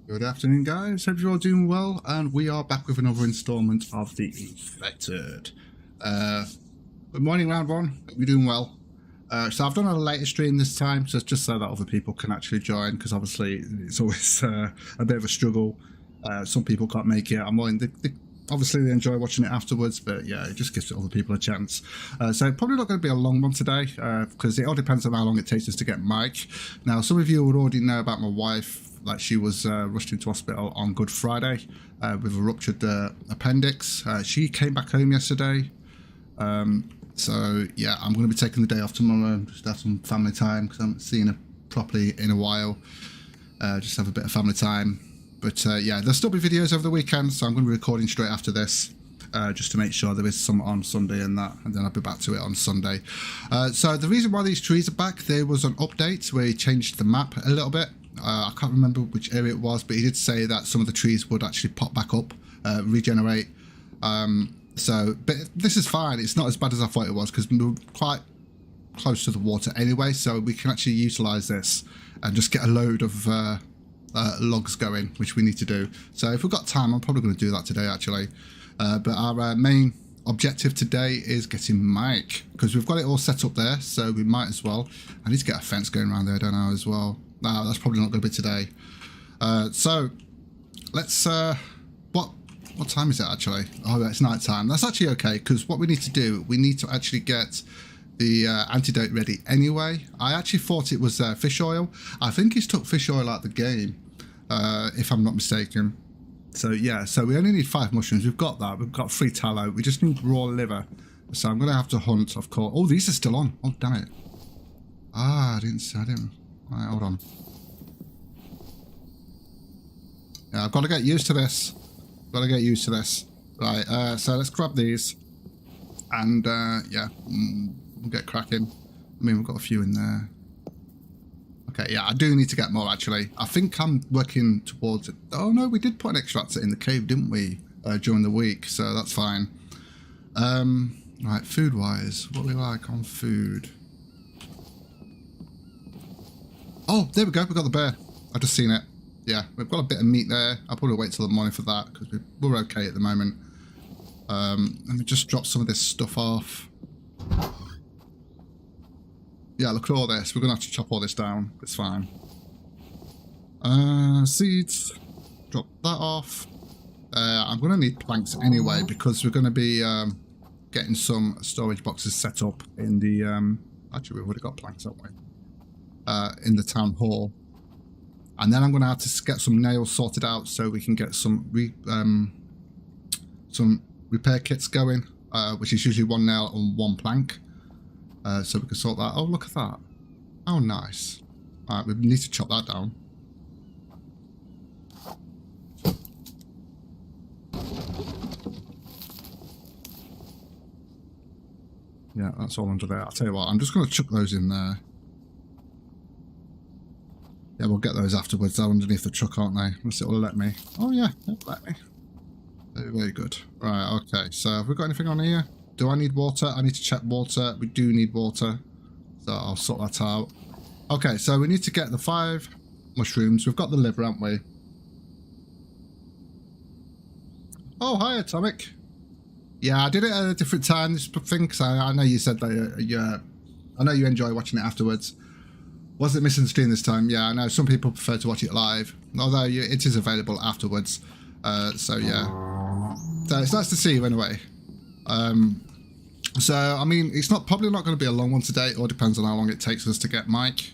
Good afternoon, guys. Hope you're all doing well, and we are back with another installment of The Infected. Good morning, round one. Hope you're doing well. So I've done a later stream this time, just so that other people can actually join, because obviously it's always a bit of a struggle. Some people can't make it. I'm willing. Obviously they enjoy watching it afterwards, but yeah, it just gives other people a chance. So probably not going to be a long one today, because it all depends on how long it takes us to get Mike. Now, some of you would already know about my wife. Like, she was rushed into hospital on Good Friday with a ruptured appendix. She came back home yesterday. So yeah, I'm going to be taking the day off tomorrow and just have some family time, because I haven't seen her properly in a while. Just have a bit of family time. But yeah, there'll still be videos over the weekend, so I'm going to be recording straight after this, just to make sure there is some on Sunday and that, and then I'll be back to it on Sunday. So the reason why these trees are back, there was an update where he changed the map a little bit. I can't remember which area it was, but he did say that some of the trees would actually pop back up, regenerate. But this is fine. It's not as bad as I thought it was, because we're quite close to the water anyway, so we can actually utilize this and just get a load of logs going, which we need to do. So if we've got time, I'm probably going to do that today, actually. But our main objective today is getting Mike, because we've got it all set up there, so we might as well. I need to get a fence going around there, don't I, as well? No, that's probably not going to be today. So let's what time is it actually? Oh, it's night time. That's actually okay, because what we need to do, we need to actually get the antidote ready anyway. I actually thought it was fish oil. I think he's took fish oil out the game, if I'm not mistaken. So yeah, so we only need 5 mushrooms. We've got that. We've got 3 tallow. We just need raw liver. So I'm going to have to hunt, of course. Oh, these are still on. Oh, damn it. Ah, I didn't. Right, hold on. Yeah, I've got to get used to this. Right, so let's grab these. And, yeah, we'll get cracking. I mean, we've got a few in there. Okay, yeah, I do need to get more, actually. I think I'm working towards it. Oh, no, we did put an extractor in the cave, didn't we, during the week, so that's fine. Right, food-wise, what do we like on food? Oh, there we go, we've got the bear. I've just seen it. Yeah, we've got a bit of meat there. I'll probably wait till the morning for that, because we're okay at the moment. Let me just drop some of this stuff off. Yeah, look at all this. We're going to have to chop all this down. It's fine. Seeds. Drop that off. I'm going to need planks anyway, because we're going to be getting some storage boxes set up in the... actually, we've already got planks, haven't we? In the town hall. And then I'm going to have to get some nails sorted out so we can get some repair kits going, which is usually 1 nail and 1 plank. So we can sort that. Oh, look at that. Oh, nice. All right, we need to chop that down. Yeah, that's all under there. I'll tell you what, I'm just going to chuck those in there. Yeah, we'll get those afterwards. They're underneath the truck, aren't they? Unless it will let me. Oh, yeah, it'll let me. Very, very good. Right, okay. So have we got anything on here? Do I need water? I need to check water. We do need water. So I'll sort that out. Okay, so we need to get the 5 mushrooms. We've got the liver, haven't we? Oh, hi, Atomic. Yeah, I did it at a different time, this thing, because I know you said that I know you enjoy watching it afterwards. Was it missing the stream this time? Yeah, I know some people prefer to watch it live, although it is available afterwards. So yeah, so it's nice to see you anyway. So I mean, it's probably not going to be a long one today. It all depends on how long it takes us to get Mike.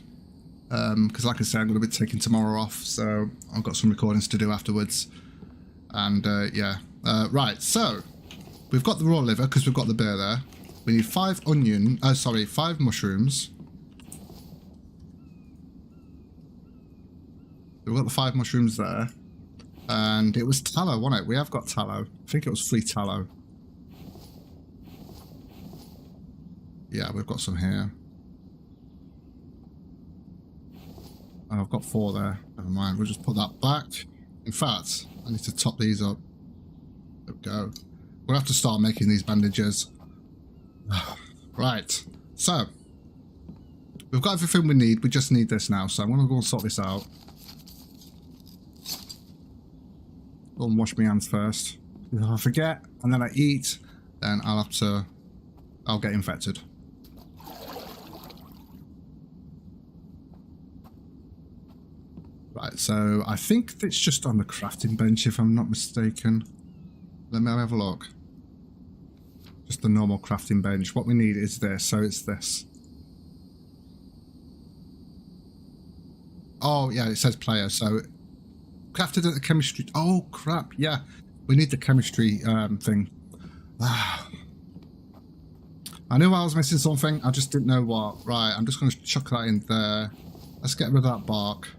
Because like I said, I'm going to be taking tomorrow off, so I've got some recordings to do afterwards. And yeah, right. So we've got the raw liver because we've got the bear there. We need 5 5 mushrooms. We've got the 5 mushrooms there. And it was tallow, wasn't it? We have got tallow. I think it was 3 tallow. Yeah, we've got some here. Oh, I've got 4 there. Never mind, we'll just put that back. In fact, I need to top these up. There we go. We'll have to start making these bandages. Right, so we've got everything we need. We just need this now, so I'm going to go and sort this out. Go and wash my hands first. If I forget and then I eat, then I'll get infected. Right, so I think it's just on the crafting bench if I'm not mistaken. Let me have a look. Just the normal crafting bench. What we need is this, so it's this. Oh yeah, it says player, so crafted at the chemistry. Oh crap, yeah. We need the chemistry thing. I knew I was missing something, I just didn't know what. Right, I'm just going to chuck that in there. Let's get rid of that bark.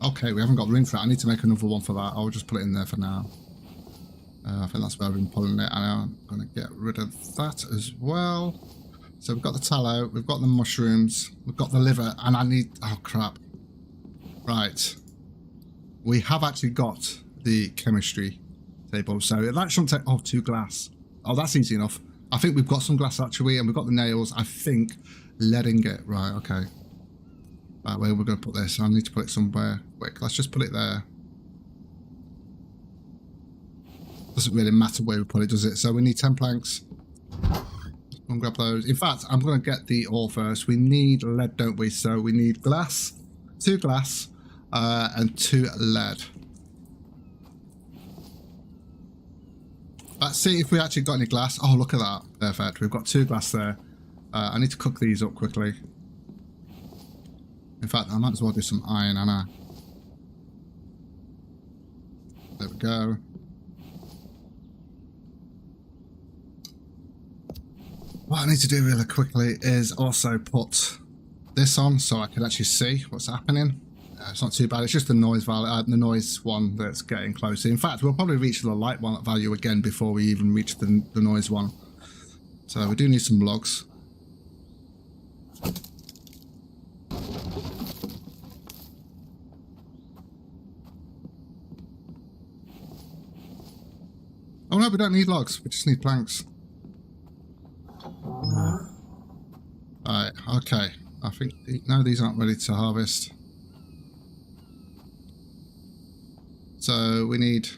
Okay, we haven't got room for it. I need to make another one for that. I'll just put it in there for now. I think that's where I've been pulling it. And I'm going to get rid of that as well. So we've got the tallow, we've got the mushrooms, we've got the liver, and I need... Oh, crap. Right. We have actually got the chemistry table. So that shouldn't take... Oh, 2 glass. Oh, that's easy enough. I think we've got some glass, actually, and we've got the nails. I think lead ingot. Right, okay. Right, where we're going to put this? I need to put it somewhere quick. Let's just put it there. Doesn't really matter where we put it, does it? So we need 10 planks. I'm going to grab those. In fact, I'm going to get the ore first. We need lead, don't we? So we need glass, 2 glass, and 2 lead. Let's see if we actually got any glass. Oh, look at that. Perfect. We've got 2 glass there. I need to cook these up quickly. In fact, I might as well do some iron, Anna. There we go. What I need to do really quickly is also put this on so I can actually see what's happening. It's not too bad. It's just the noise value, the noise one that's getting closer. In fact, we'll probably reach the light one value again before we even reach the noise one. So we do need some logs. Oh no, we don't need logs. We just need planks. Right, okay. I think... No, these aren't ready to harvest. So we need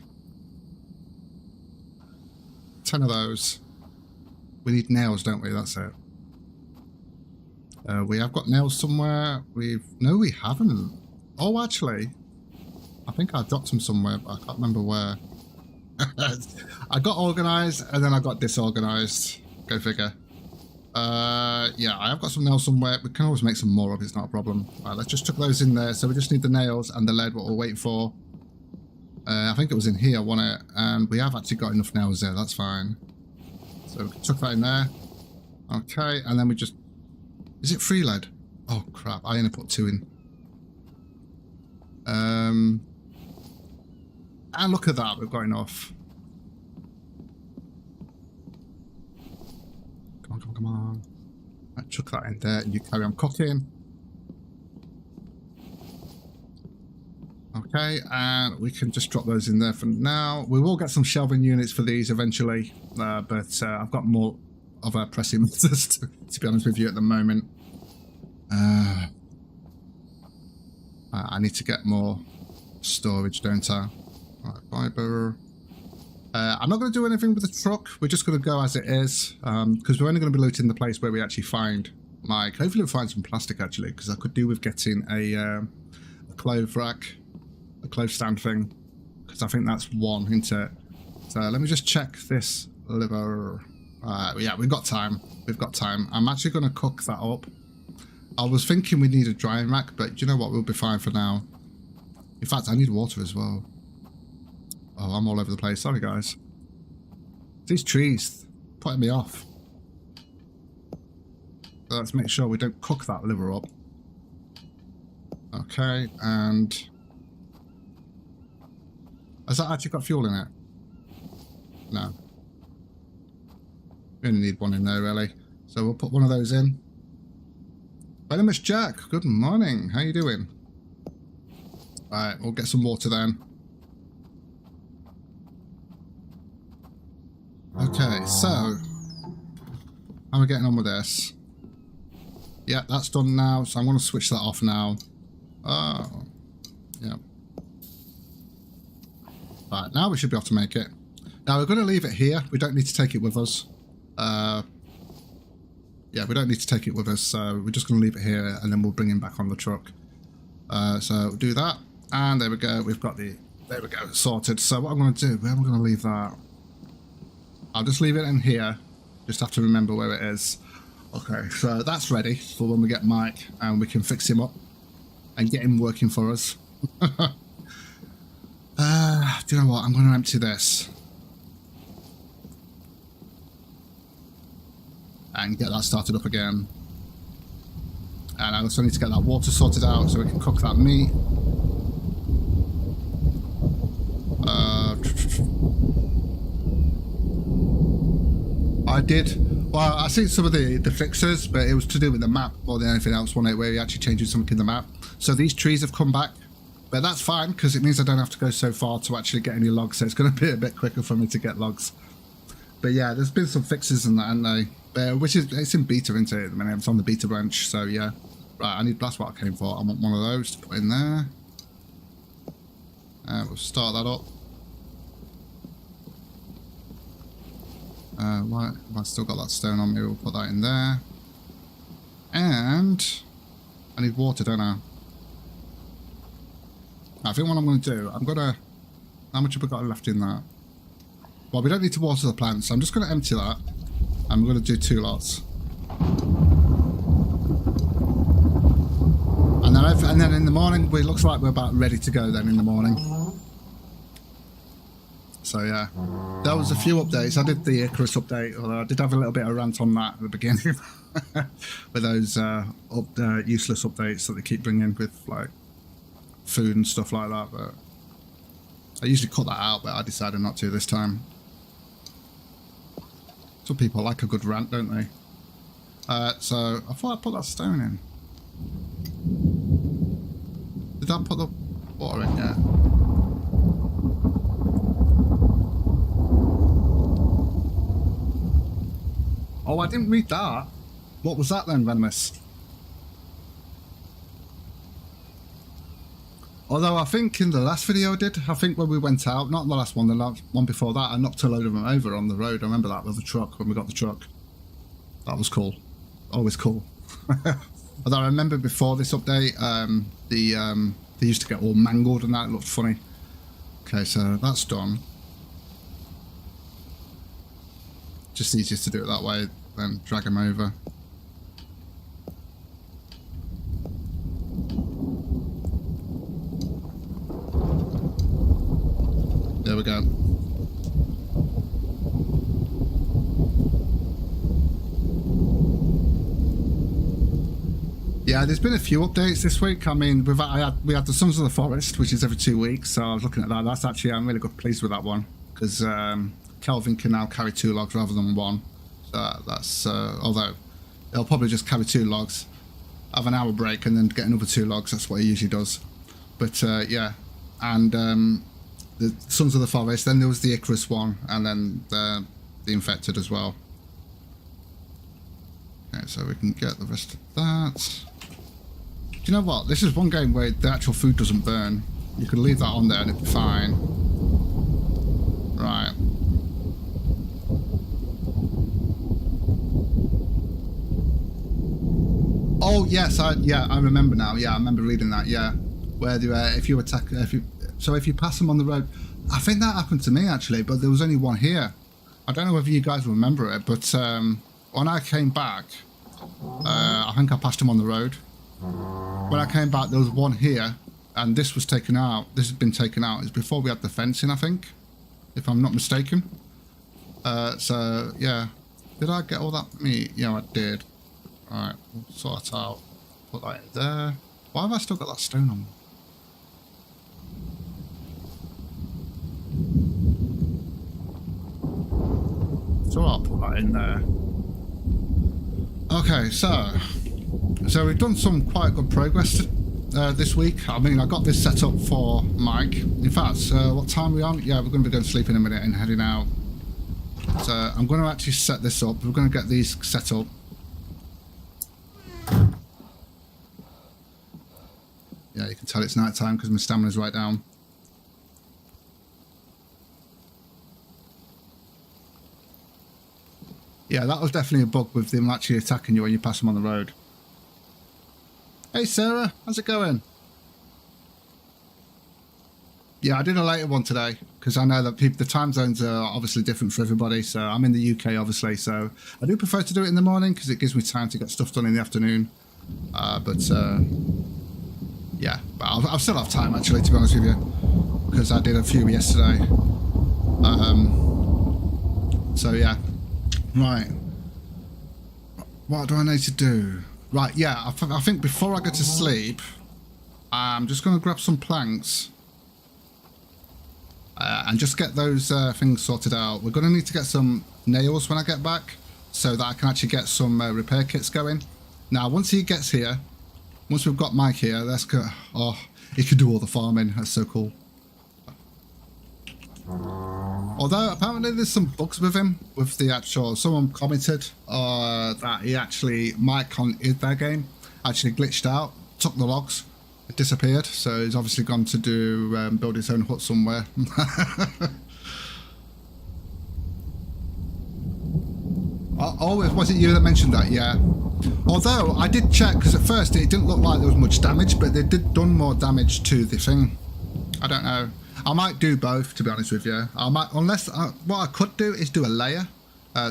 10 of those. We need nails, don't we? That's it. We have got nails somewhere. No, we haven't. Oh, actually, I think I dropped them somewhere, but I can't remember where. I got organised and then I got disorganised. Go figure. Yeah, I have got some nails somewhere. We can always make some more of it. It's not a problem. Right, let's just chuck those in there. So we just need the nails and the lead, what we're waiting for. I think it was in here, wasn't it? And we have actually got enough nails there. That's fine. So we can chuck that in there. Okay, and then we just... Is it 3 lead? Oh, crap. I only put 2 in. And look at that. We've got enough. Come on, come on, come on. Right, chuck that in there and you carry on cooking. Okay, and we can just drop those in there for now. We will get some shelving units for these eventually, but I've got more of a pressing matters to be honest with you at the moment. I need to get more storage, don't I? Right, fiber. I'm not going to do anything with the truck. We're just going to go as it is, because we're only going to be looting the place where we actually find Mike. Hopefully we'll find some plastic actually, because I could do with getting a clove rack, a clove stand thing, because I think that's 1, isn't it? So let me just check this liver. Yeah, we've got time. We've got time. I'm actually going to cook that up. I was thinking we need a drying rack, but you know what? We'll be fine for now. In fact, I need water as well. Oh, I'm all over the place. Sorry, guys. These trees putting me off. So let's make sure we don't cook that liver up. Okay, and... Has that actually got fuel in it? No. We only need 1 in there, really. So we'll put one of those in. Venomous Jack, good morning. How you doing? Right, we'll get some water then. Okay, so... How are we getting on with this? Yeah, that's done now, so I'm going to switch that off now. Oh, yeah. Right, now we should be able to make it. Now we're going to leave it here. We don't need to take it with us. Yeah, we don't need to take it with us, so we're just going to leave it here and then we'll bring him back on the truck. So we'll do that, and there we go, we've got the, there we go, sorted. So what I'm going to do, where am I going to leave that? I'll just leave it in here, just have to remember where it is. Okay, so that's ready for when we get Mike and we can fix him up and get him working for us. Do you know what, I'm going to empty this. And get that started up again. And I also need to get that water sorted out so we can cook that meat. I did, well, I seen some of the fixes, but it was to do with the map more than anything else, wasn't it, where you actually changes something in the map. So these trees have come back, but that's fine because it means I don't have to go so far to actually get any logs, so it's going to be a bit quicker for me to get logs. But yeah, there's been some fixes in that, and which is, it's in beta, isn't it, at the minute? It's on the beta branch, so yeah. Right, I need, that's what I came for. I want one of those to put in there. We'll start that up. Right, I've still got that stone on me, we'll put that in there. And I need water, don't I? I think what I'm going to do, I'm going to, how much have we got left in that? Well, we don't need to water the plants, so I'm just going to empty that. I'm going to do 2 lots. And then in the morning, it looks like we're about ready to go then in the morning. So yeah, there was a few updates. I did the Icarus update, although I did have a little bit of rant on that at the beginning. With those useless updates that they keep bringing with like food and stuff like that. But I usually cut that out, but I decided not to this time. Some people like a good rant, don't they? So I thought I put that stone in. Did I put the water in yet? Oh, I didn't read that. What was that then, Venomous? Although I think in the last video I did, I think when we went out, not the last one, the last one before that, I knocked a load of them over on the road. I remember that with the truck, when we got the truck. That was cool. Always cool. Although I remember before this update, they used to get all mangled and that, it looked funny. Okay, so that's done. Just easiest to do it that way, then drag them over. There we go. Yeah, there's been a few updates this week. I mean, we had the Sons of the Forest, which is every 2 weeks. So I was looking at that. That's actually, I'm really pleased with that one because Kelvin can now carry 2 logs rather than 1. So that's although he'll probably just carry 2 logs, have an hour break, and then get another 2 logs. That's what he usually does. But yeah, and the Sons of the Forest. Then there was the Icarus one, and then the Infected as well. Okay, so we can get the rest of that. Do you know what? This is one game where the actual food doesn't burn. You can leave that on there and it'll be fine. Right. Oh yes, I remember now. Yeah, I remember reading that. Yeah, where if you attack, if you pass them on the road, I think that happened to me actually, but there was only one here. I don't know whether you guys remember it, but when I came back, I think I passed him on the road. When I came back, there was one here, and this was taken out. This has been taken out. It's before we had the fencing, I think, if I'm not mistaken. So yeah, did I get all that meat? Yeah, I did. All right, we'll sort it out. Put that in there. Why have I still got that stone on? So I'll put that in there. Okay, so we've done some quite good progress this week. I mean, I got this set up for Mike. In fact, what time are we on? Yeah, we're going to be going to sleep in a minute and heading out. So I'm going to actually set this up. We're going to get these set up. Yeah, you can tell it's night time because my stamina's right down. Yeah, that was definitely a bug with them actually attacking you when you pass them on the road. Hey Sarah, how's it going? Yeah, I did a later one today because I know that the time zones are obviously different for everybody. So I'm in the UK, obviously. So I do prefer to do it in the morning because it gives me time to get stuff done in the afternoon. Yeah, but I'll still have time actually, to be honest with you, because I did a few yesterday. So yeah, right. What do I need to do? Right, yeah, I think before I go to sleep, I'm just going to grab some planks. And just get those things sorted out. We're going to need to get some nails when I get back so that I can actually get some repair kits going. Now, once he gets here, once we've got Mike here, let's go. Oh, he can do all the farming. That's so cool. Although, apparently there's some bugs with him, with the actual... Someone commented that he actually, Mike on their game, actually glitched out, took the logs, disappeared, so he's obviously gone to do build his own hut somewhere. Oh, was it you that mentioned that? Yeah. Although I did check, because at first it didn't look like there was much damage, but they did done more damage to the thing. I don't know. I might do both, to be honest with you. I might, what I could do is do a layer,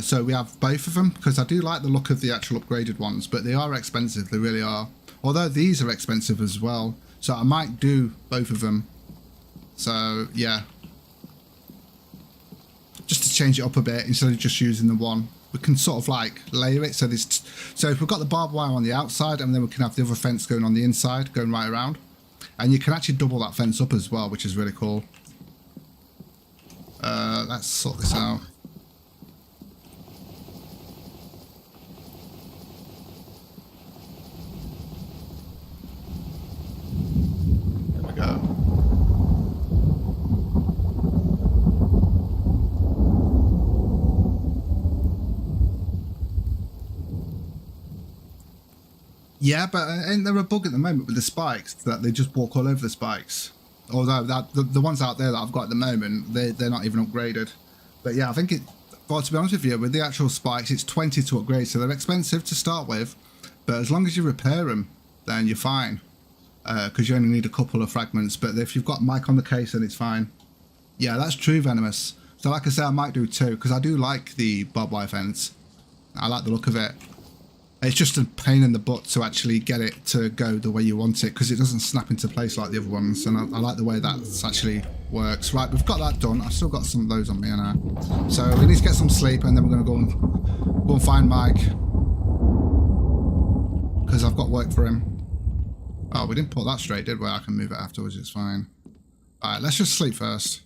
so we have both of them, because I do like the look of the actual upgraded ones, but they are expensive. They really are. Although these are expensive as well, so I might do both of them. So yeah, just to change it up a bit instead of just using the one, we can sort of like layer it. So so if we've got the barbed wire on the outside, and then we can have the other fence going on the inside, going right around, and you can actually double that fence up as well, which is really cool. Let's sort this out. Yeah, but ain't there a bug at the moment with the spikes that they just walk all over the spikes? Although the ones out there that I've got at the moment, they're not even upgraded. But yeah, I think well, to be honest with you, with the actual spikes, it's 20 to upgrade, so they're expensive to start with. But as long as you repair them, then you're fine. Because you only need a couple of fragments. But if you've got Mike on the case, then it's fine. Yeah, that's true, Venomous. So like I said, I might do two, because I do like the barbed wire fence. I like the look of it. It's just a pain in the butt to actually get it to go the way you want it, because it doesn't snap into place like the other ones, and I like the way that actually works. Right, we've got that done. I've still got some of those on me now. So we need to get some sleep, and then we're going to go and find Mike, because I've got work for him. Oh, we didn't put that straight, did we? I can move it afterwards, it's fine. Alright, let's just sleep first.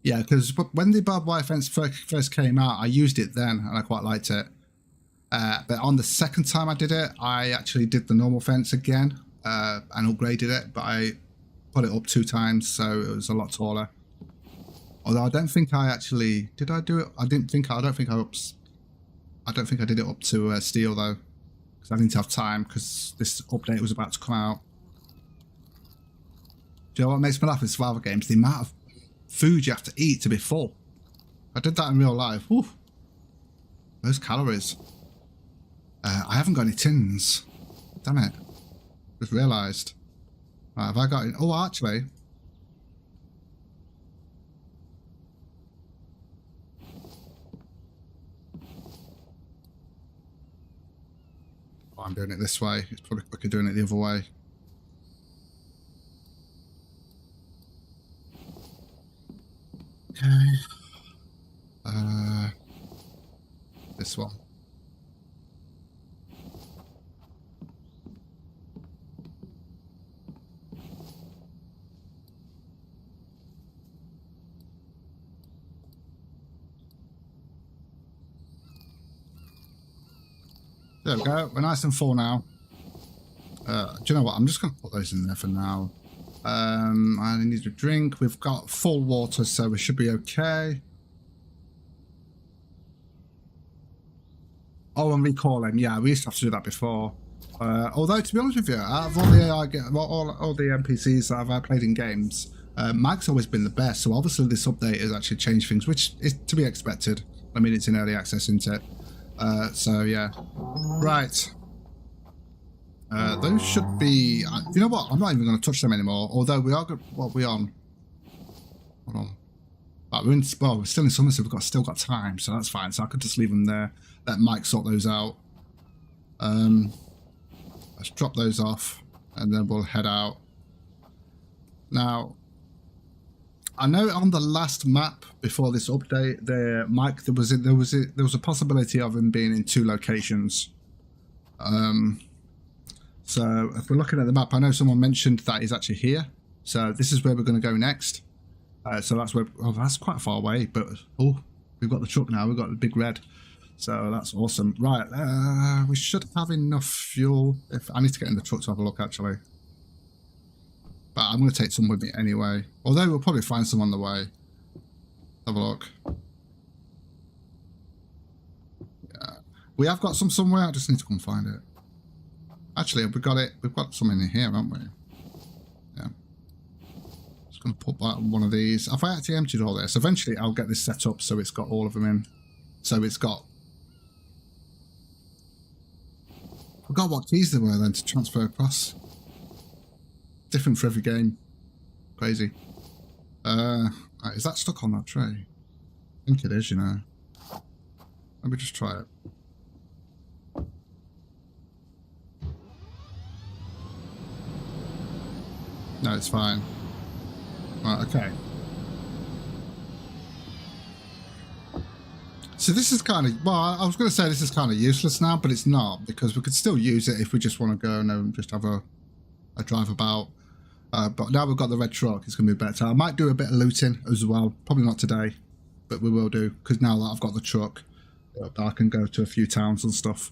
Yeah, because when the barbed wire fence first came out, I used it then, and I quite liked it. But on the second time I did it, I actually did the normal fence again and upgraded it, but I put it up 2 times, so it was a lot taller. Although I don't think I actually did. I do it? I don't think I did it up to steel though, because I didn't have time because this update was about to come out. Do you know what makes me laugh in survival games? The amount of food you have to eat to be full. I did that in real life. Whew. Those calories. I haven't got any tins. Damn it. Just realised. Right, have I got it? Oh, actually. Oh, I'm doing it this way. It's probably quicker doing it the other way. Okay. This one. There we go. We're nice and full now. Do you know what? I'm just going to put those in there for now. I need a drink. We've got full water, so we should be okay. Oh, and recall him. Yeah, we used to have to do that before. Although, to be honest with you, out of all the AI, all the NPCs that I've played in games, Mike's always been the best, so obviously this update has actually changed things, which is to be expected. I mean, it's in early access, isn't it? So yeah. Right. Those should be... you know what? I'm not even going to touch them anymore, although we are good... What are we on? Hold on. Right, we're still in summer, so we've still got time, so that's fine. So I could just leave them there, let Mike sort those out. Let's drop those off, and then we'll head out. Now, I know on the last map before this update, Mike, there was a possibility of him being in 2 locations. So if we're looking at the map, I know someone mentioned that he's actually here. So this is where we're going to go next. So that's where... oh, that's quite far away, but oh, we've got the truck now. We've got the big red. So that's awesome. Right, we should have enough fuel. If I need to get in the truck to have a look, actually. But I'm going to take some with me anyway. Although we'll probably find some on the way. Have a look. Yeah. We have got some somewhere. I just need to come find it. Actually, we've got it. We've got some in here, haven't we? Yeah. Just going to put that on one of these. If I actually emptied all this, eventually I'll get this set up so it's got all of them in. So it's got... forgot what keys there were then to transfer across. Different for every game. Crazy. Is that stuck on that tray? I think it is, you know. Let me just try it. No, it's fine. Right, okay. So this is kind of, well, I was going to say this is kind of useless now, but it's not, because we could still use it if we just want to go and just have a drive about. But now we've got the red truck, it's going to be better. I might do a bit of looting as well. Probably not today, but we will do, because now that I've got the truck, I can go to a few towns and stuff.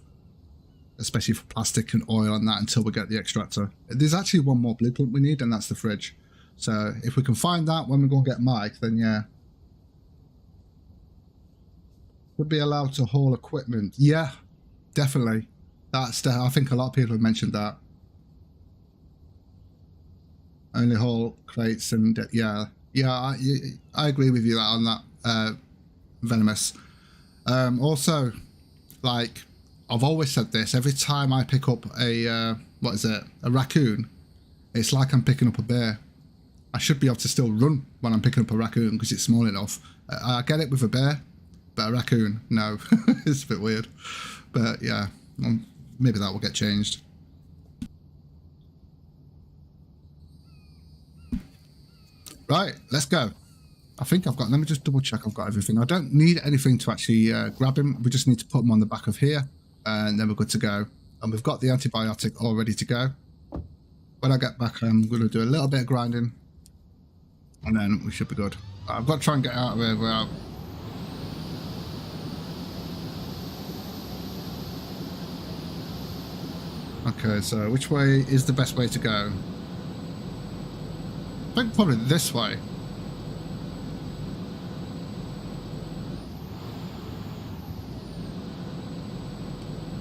Especially for plastic and oil and that until we get the extractor. There's actually one more blueprint we need, and that's the fridge. So if we can find that when we go and get Mike, then yeah. Would be allowed to haul equipment. Yeah, definitely. I think a lot of people have mentioned that. Only haul crates and yeah. Yeah, I agree with you on that, Venomous. Also, like... I've always said this, every time I pick up a, what is it, a raccoon, it's like I'm picking up a bear. I should be able to still run when I'm picking up a raccoon because it's small enough. I get it with a bear, but a raccoon, no. It's a bit weird. But yeah, maybe that will get changed. Right, let's go. I think I've got, let me just double check I've got everything. I don't need anything to actually grab him. We just need to put him on the back of here. And then we're good to go. And we've got the antibiotic all ready to go. When I get back, I'm going to do a little bit of grinding. And then we should be good. I've got to try and get out of here without... Okay, so which way is the best way to go? I think probably this way.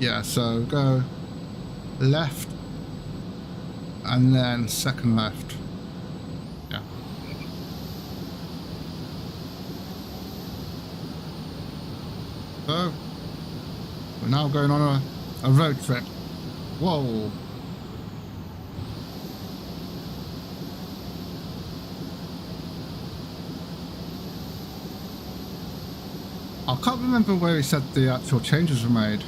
Yeah, so go left and then second left. Yeah. So we're now going on a road trip. Whoa. I can't remember where he said the actual changes were made.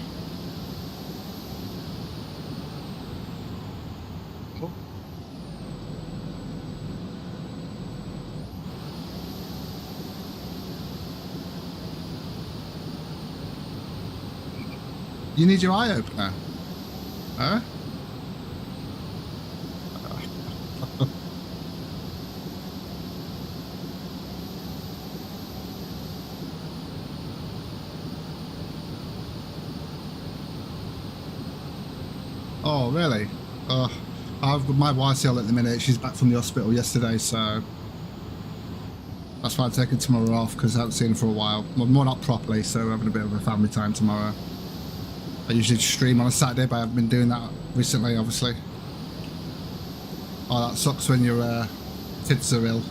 You need your eye opener? Huh? Oh, really? I've got my wife's ill at the minute. She's back from the hospital yesterday, so that's why I'm taking tomorrow off, because I haven't seen her for a while. Well, more not properly, so we're having a bit of a family time tomorrow. I usually stream on a Saturday, but I haven't been doing that recently, obviously. Oh, that sucks when your kids are ill.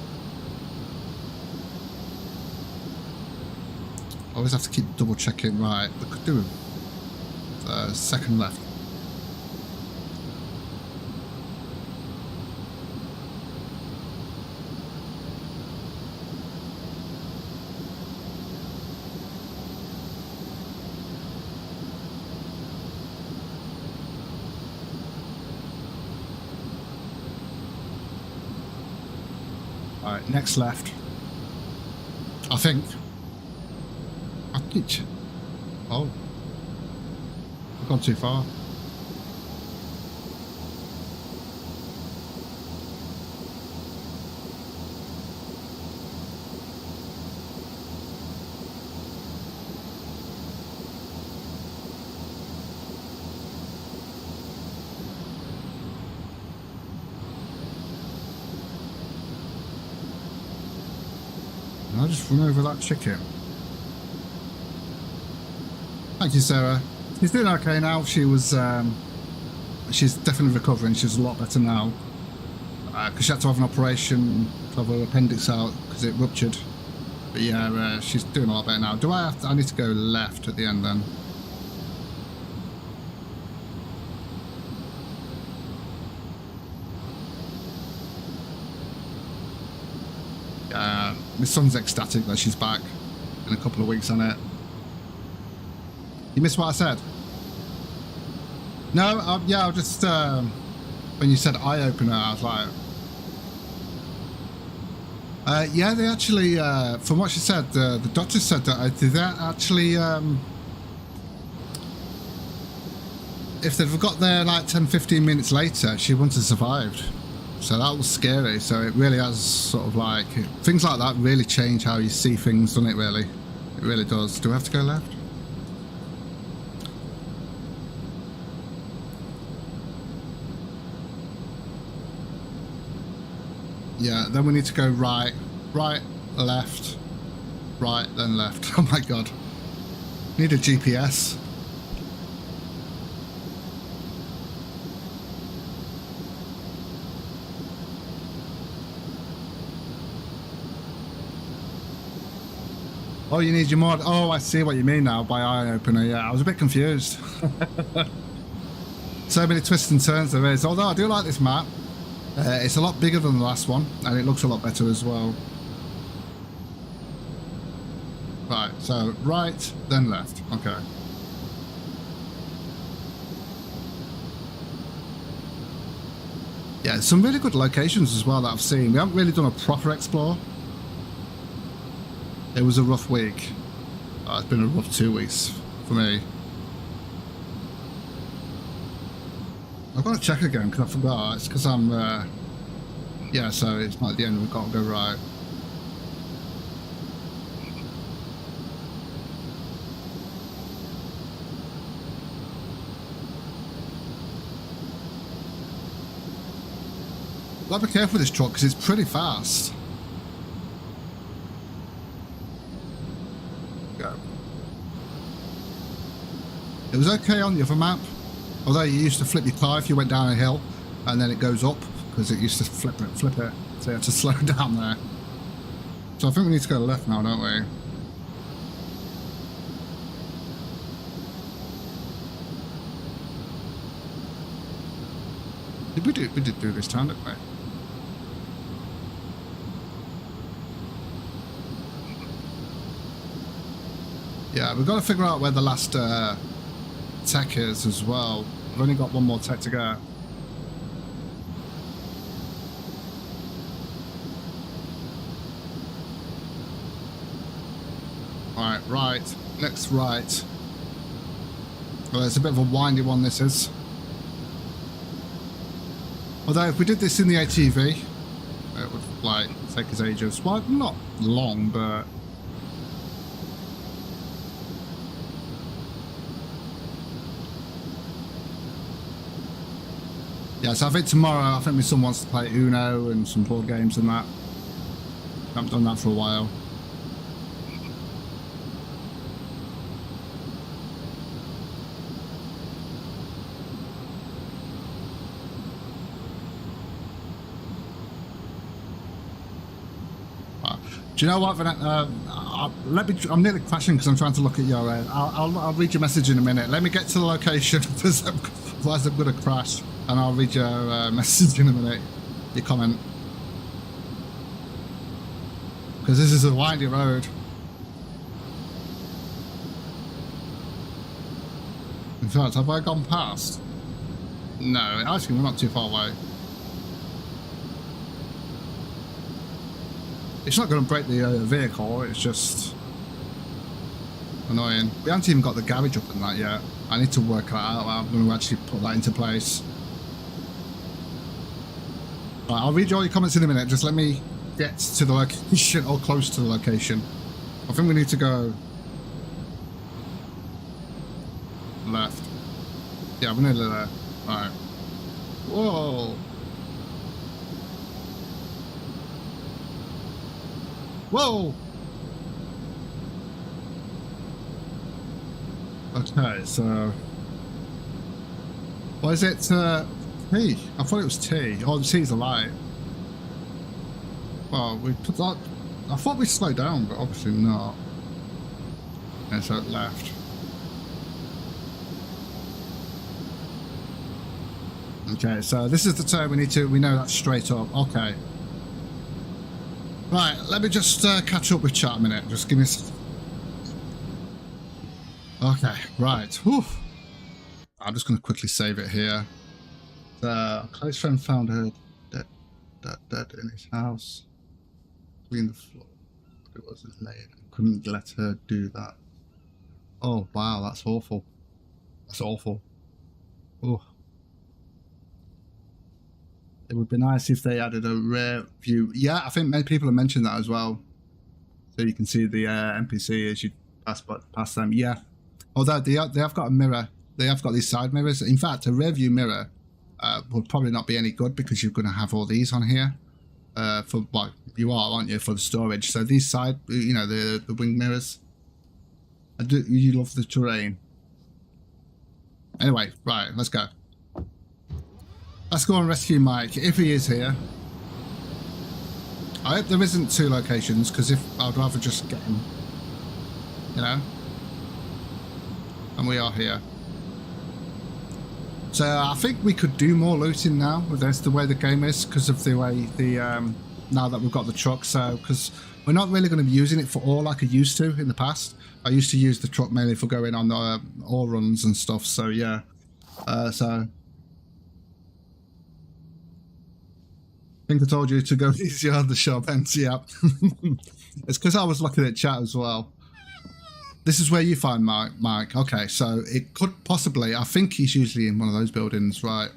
I always have to keep double checking. Right, we could do second left. Alright, next left. I think. Oh. I've gone too far. And I'll just run over that chicken. Thank you, Sarah. She's doing okay now. She was, she's definitely recovering. She's a lot better now. Because she had to have an operation to have her appendix out because it ruptured. But yeah, she's doing a lot better now. I need to go left at the end then. My son's ecstatic that she's back in a couple of weeks on it. You missed what I said? No, yeah, I just, when you said eye opener, I was like, yeah, they actually, from what she said, the doctor said that did that actually, if they'd got there like 10-15 minutes later, she wouldn't have survived. So that was scary. So it really has sort of like, things like that really change how you see things, doesn't it, really? It really does. Do I have to go left? Yeah, then we need to go right, left, right, then left. Oh my god. Need a GPS. Oh, you need your mod. Oh, I see what you mean now by eye opener. Yeah, I was a bit confused. So many twists and turns there is. Although I do like this map. It's a lot bigger than the last one, and it looks a lot better as well. Right, so right, then left. Okay. Yeah, some really good locations as well that I've seen. We haven't really done a proper explore. It was a rough week. It's been a rough 2 weeks for me. I've got to check again because I forgot. It's because I'm, yeah, so it's not at the end, we've got to go right. Gotta be careful with this truck because it's pretty fast. Go. It was okay on the other map. Although you used to flip your car if you went down a hill, and then it goes up, because it used to flip it. So you have to slow down there. So I think we need to go left now, don't we? We did do this time, didn't we? Yeah, we've got to figure out where the last tech is as well. We've only got one more tech to go. Alright, right. Next right. Well, it's a bit of a windy one, this is. Although, if we did this in the ATV, it would, like, take us ages. Well, not long, but... yeah, so I think tomorrow, I think my son wants to play Uno and some board games and that. I haven't done that for a while. Do you know what, Vanessa? I'm nearly crashing because I'm trying to look at your. I'll read your message in a minute. Let me get to the location, otherwise I'm going to crash. And I'll read your message in a minute. Your comment, because this is a windy road. In fact, have I gone past? No, actually, we're not too far away. It's not going to break the vehicle, it's just annoying. We haven't even got the garage up and that yet. I need to work that out. I'm going to actually put that into place. Right, I'll read all your comments in a minute. Just let me get to the location, or close to the location. I think we need to go left. Yeah, we're nearly there. Alright. Whoa! Whoa! Okay, so... What is it? T? I thought it was T. Oh, the T's a light. Well, we put that... I thought we'd slow down, but obviously not. And so it left. Okay, so this is the turn we need to... We know that's straight up. Okay. Right, let me just catch up with chat a minute. Just give me a... Okay, right. Whew. I'm just going to quickly save it here. A close friend found her dead in his house. Between the floor. It wasn't late. Couldn't let her do that. Oh, wow, that's awful. That's awful. Oh. It would be nice if they added a rear view. Yeah, I think many people have mentioned that as well. So you can see the NPC as you pass past them. Yeah. Although they have got a mirror. They have got these side mirrors. In fact, a rear view mirror would probably not be any good because you're going to have all these on here. For well, you are, aren't you, for the storage. So these side, you know, the wing mirrors. You love the terrain. Anyway, right, let's go. Let's go and rescue Mike, if he is here. I hope there isn't two locations, because if I'd rather just get him, you know. And we are here. So I think we could do more looting now. That's the way the game is, because of the way the now that we've got the truck. So because we're not really going to be using it for all like I used to in the past. I used to use the truck mainly for going on the ore runs and stuff. So yeah. So. I think I told you to go easier on the shop ends, yeah. It's because I was looking at chat as well. This is where you find Mike. Okay, so it could possibly, I think he's usually in one of those buildings, right?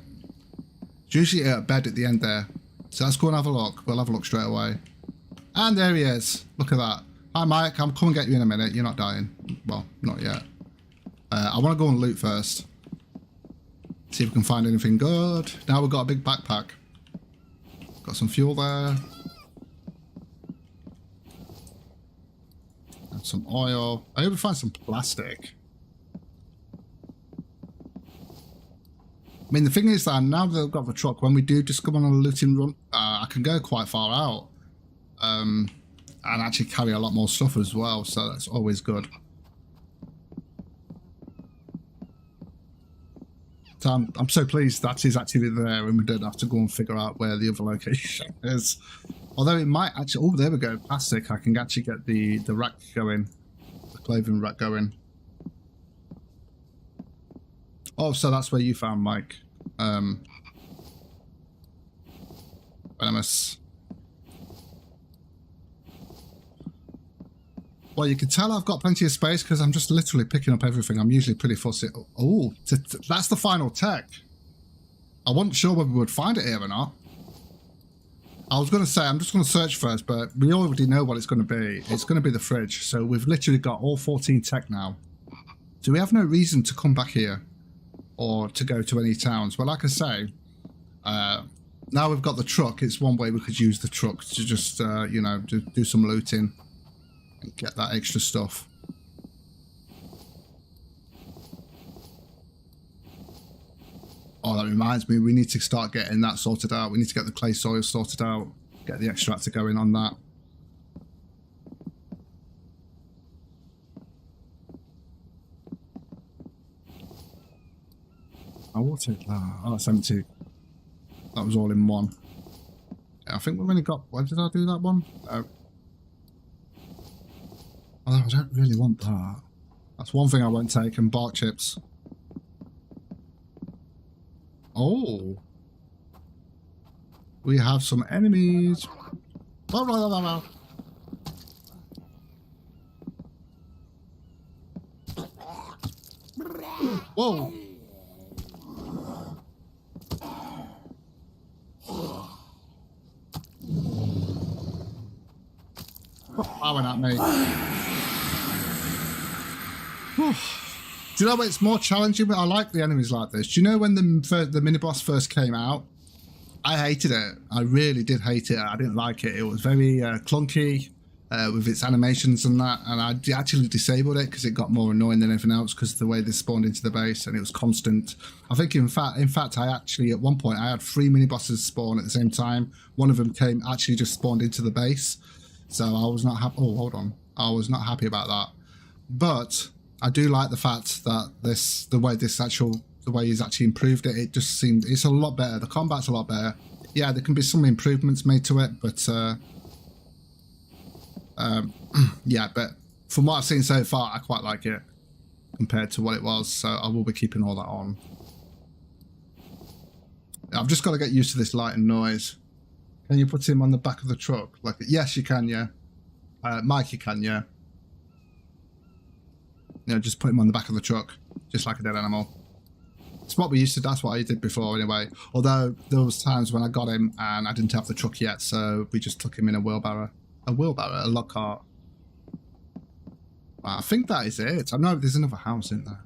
It's usually at bed at the end there. So let's go and have a look. We'll have a look straight away. And there he is. Look at that. Hi Mike, I'm coming to get you in a minute. You're not dying. Well, not yet. I want to go and loot first. See if we can find anything good. Now we've got a big backpack. Got some fuel there. And some oil. I hope we find some plastic. I mean, the thing is that now that I've got the truck, when we do just come on a looting run, I can go quite far out. And actually carry a lot more stuff as well, so that's always good. So I'm so pleased that is actually there and we don't have to go and figure out where the other location is. Although it might actually... Oh, there we go. Plastic. I can actually get the rack going. The clothing rack going. Oh, so that's where you found Mike. Venomous. Well, you can tell I've got plenty of space because I'm just literally picking up everything. I'm usually pretty fussy. Oh, that's the final tech. I wasn't sure whether we would find it here or not. I was going to say, I'm just going to search first, but we already know what it's going to be. It's going to be the fridge. So we've literally got all 14 tech now. So we have no reason to come back here or to go to any towns. But like I say, now we've got the truck. It's one way we could use the truck to just, you know, do some looting. And get that extra stuff. Oh, that reminds me, we need to start getting that sorted out. We need to get the clay soil sorted out. Get the extractor going on that. I will take that. Oh, it's empty. That was all in one. Yeah, I think we've only got... Why did I do that one? Oh, I don't really want that. That's one thing I won't take, and bark chips. Oh. We have some enemies. Whoa, whoa, whoa, whoa. Whoa. Firing at me. Do you know what? It's more challenging, but I like the enemies like this. Do you know when the mini boss first came out? I hated it. I really did hate it. I didn't like it. It was very clunky with its animations and that, and I actually disabled it because it got more annoying than anything else because of the way they spawned into the base and it was constant. I think in fact, I actually at one point I had 3 mini bosses spawn at the same time. One of them actually just spawned into the base, so I was not happy. Oh, hold on, I was not happy about that. But I do like the fact that the way he's actually improved it. It just seemed it's a lot better. The combat's a lot better. Yeah, there can be some improvements made to it, but yeah. But from what I've seen so far, I quite like it compared to what it was. So I will be keeping all that on. I've just got to get used to this light and noise. Can you put him on the back of the truck? Like, yes, you can. Yeah, Mike, you can. Yeah. You know, just put him on the back of the truck, just like a dead animal. It's what we used to. That's what I did before, anyway. Although there was times when I got him and I didn't have the truck yet, so we just took him in a wheelbarrow, a log cart. I think that is it. I know there's another house in there.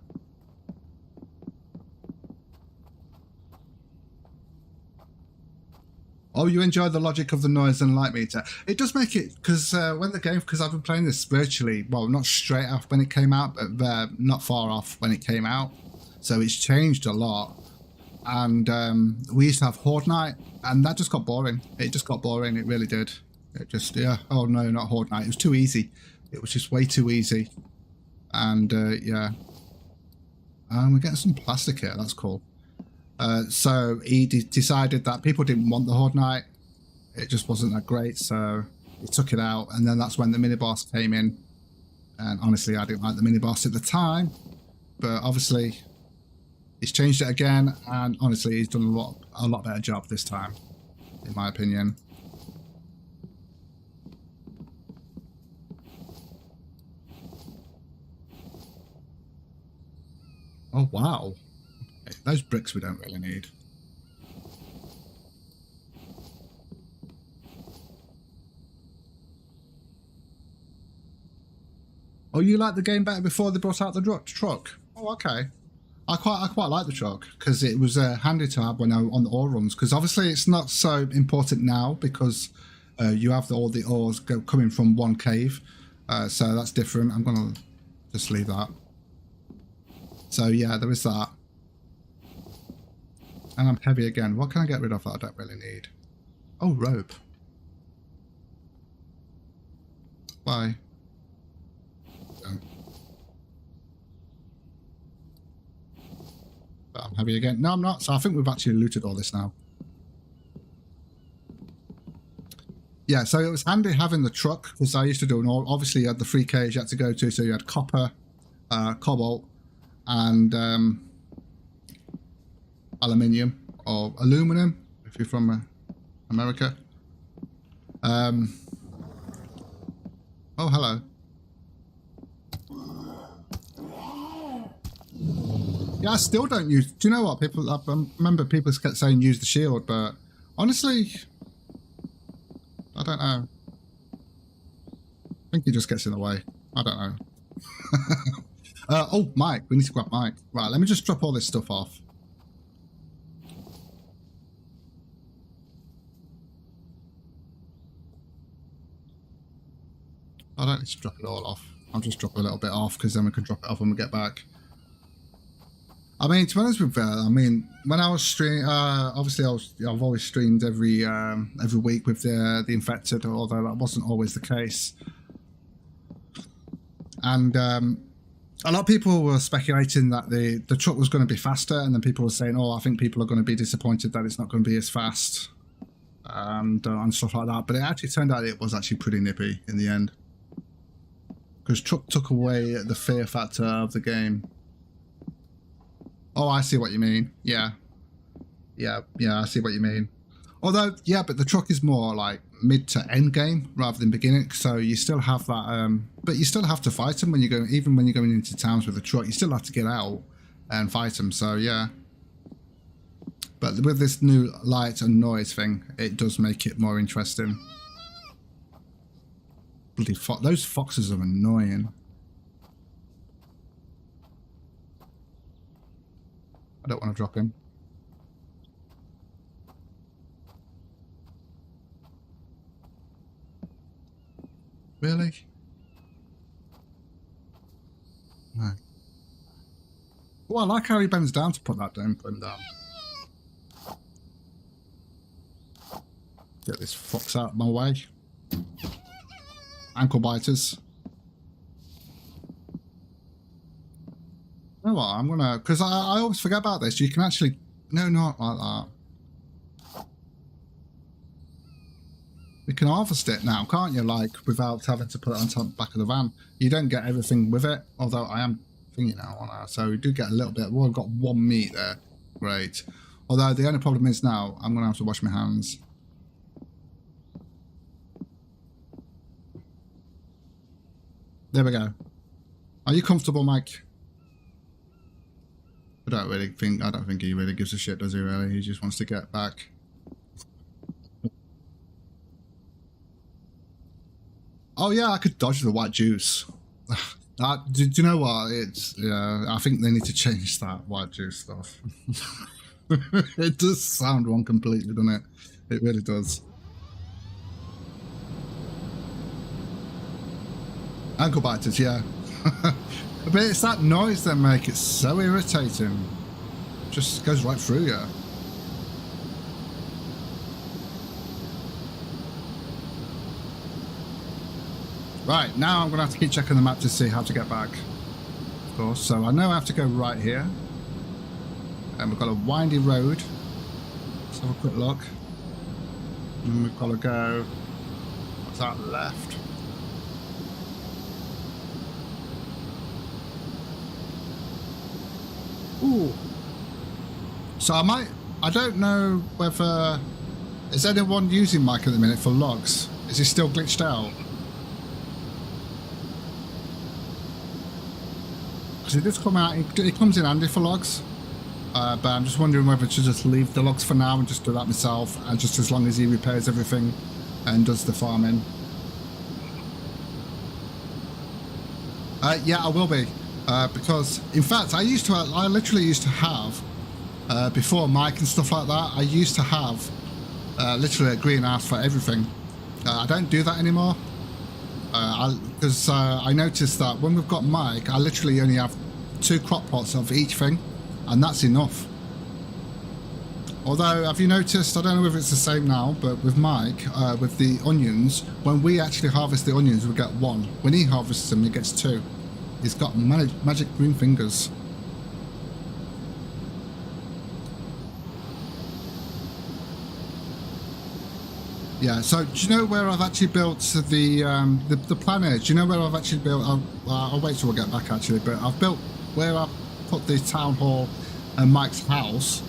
Oh, you enjoy the logic of the noise and light meter. It does make it, because because I've been playing this virtually, well, not straight off when it came out, but not far off when it came out. So it's changed a lot. And we used to have Horde Night, and that just got boring. It just got boring, it really did. It just, yeah, oh no, not Horde Night. It was too easy. It was just way too easy. And yeah. We're getting some plastic here, that's cool. So he decided that people didn't want the Horde Night. It just wasn't that great, so he took it out, and then that's when the mini boss came in. And honestly, I didn't like the mini boss at the time, but obviously he's changed it again, and honestly, he's done a lot better job this time, in my opinion. Oh wow. Those bricks we don't really need. Oh, you like the game better before they brought out the truck? Oh, okay. I quite like the truck because it was handy to have when I on the ore runs. Because obviously it's not so important now because you have all the ores coming from one cave, so that's different. I'm gonna just leave that. So yeah, there is that. And I'm heavy again. What can I get rid of that I don't really need? Oh, rope. Bye. But I'm heavy again. No, I'm not. So I think we've actually looted all this now. Yeah, so it was handy having the truck because I used to do an all. Obviously, you had the 3 caves you had to go to. So you had copper, cobalt, and aluminium or aluminum if you're from America. Oh, hello. Yeah, I still don't use. Do you know what people? I remember people kept saying use the shield, but honestly, I don't know. I think he just gets in the way. I don't know. Oh, Mike, we need to grab Mike. Right, let me just drop all this stuff off. I don't need to drop it all off. I'll just drop a little bit off because then we can drop it off when we get back. I mean, to be honest with you, I mean, when I was streaming, obviously I've always streamed every week with the infected, although that wasn't always the case. And A lot of people were speculating that the truck was going to be faster, and then people were saying, "Oh, I think people are going to be disappointed that it's not going to be as fast," and stuff like that. But it actually turned out it was actually pretty nippy in the end, because truck took away the fear factor of the game. Oh, I see what you mean. Yeah, I see what you mean. Although, yeah, but the truck is more like mid to end game rather than beginning, so you still have that. But you still have to fight them when you go. Even when you're going into towns with a truck, you still have to get out and fight them. So yeah. But with this new light and noise thing, it does make it more interesting. Bloody those foxes are annoying. I don't want to drop him. Really? No. Well, I like how he bends down to put that down. Put him down. Get this fox out of my way. Ankle biters. You know what? I'm gonna, because I always forget about this. You can actually, no, not like that. You can harvest it now, can't you? Like, without having to put it on top back of the van. You don't get everything with it, although I am thinking now, aren't I? So we do get a little bit. Well, I've got one meat there. Great. Although the only problem is now, I'm going to have to wash my hands. There we go. Are you comfortable, Mike? I don't think he really gives a shit, does he really? He just wants to get back. Oh yeah, I could dodge the white juice. Do you know what? It's I think they need to change that white juice stuff. It does sound wrong completely, doesn't it? It really does. Ankle biters, yeah. But it's that noise that make it so irritating. Just goes right through you. Right, now I'm going to have to keep checking the map to see how to get back. Of course, so I know I have to go right here. And we've got a windy road. Let's have a quick look. And we've got to go... What's that left? Ooh. So I don't know whether... Is anyone using Mike at the minute for logs? Is he still glitched out? It does come out, it comes in handy for logs, but I'm just wondering whether to just leave the logs for now and just do that myself, and just as long as he repairs everything and does the farming. Yeah, I will be, because in fact I literally used to have, before Mike and stuff like that, I used to have literally a greenhouse for everything. I don't do that anymore. Because I noticed that when we've got Mike, I literally only have 2 crop pots of each thing, and that's enough. Although, have you noticed, I don't know if it's the same now, but with Mike, with the onions, when we actually harvest the onions, we get 1. When he harvests them, he gets 2. He's got magic green fingers. Yeah, so do you know where I've actually built the planner? Do you know where I've actually built? I'll wait till we get back actually, but I've built where I put the town hall and Mike's house.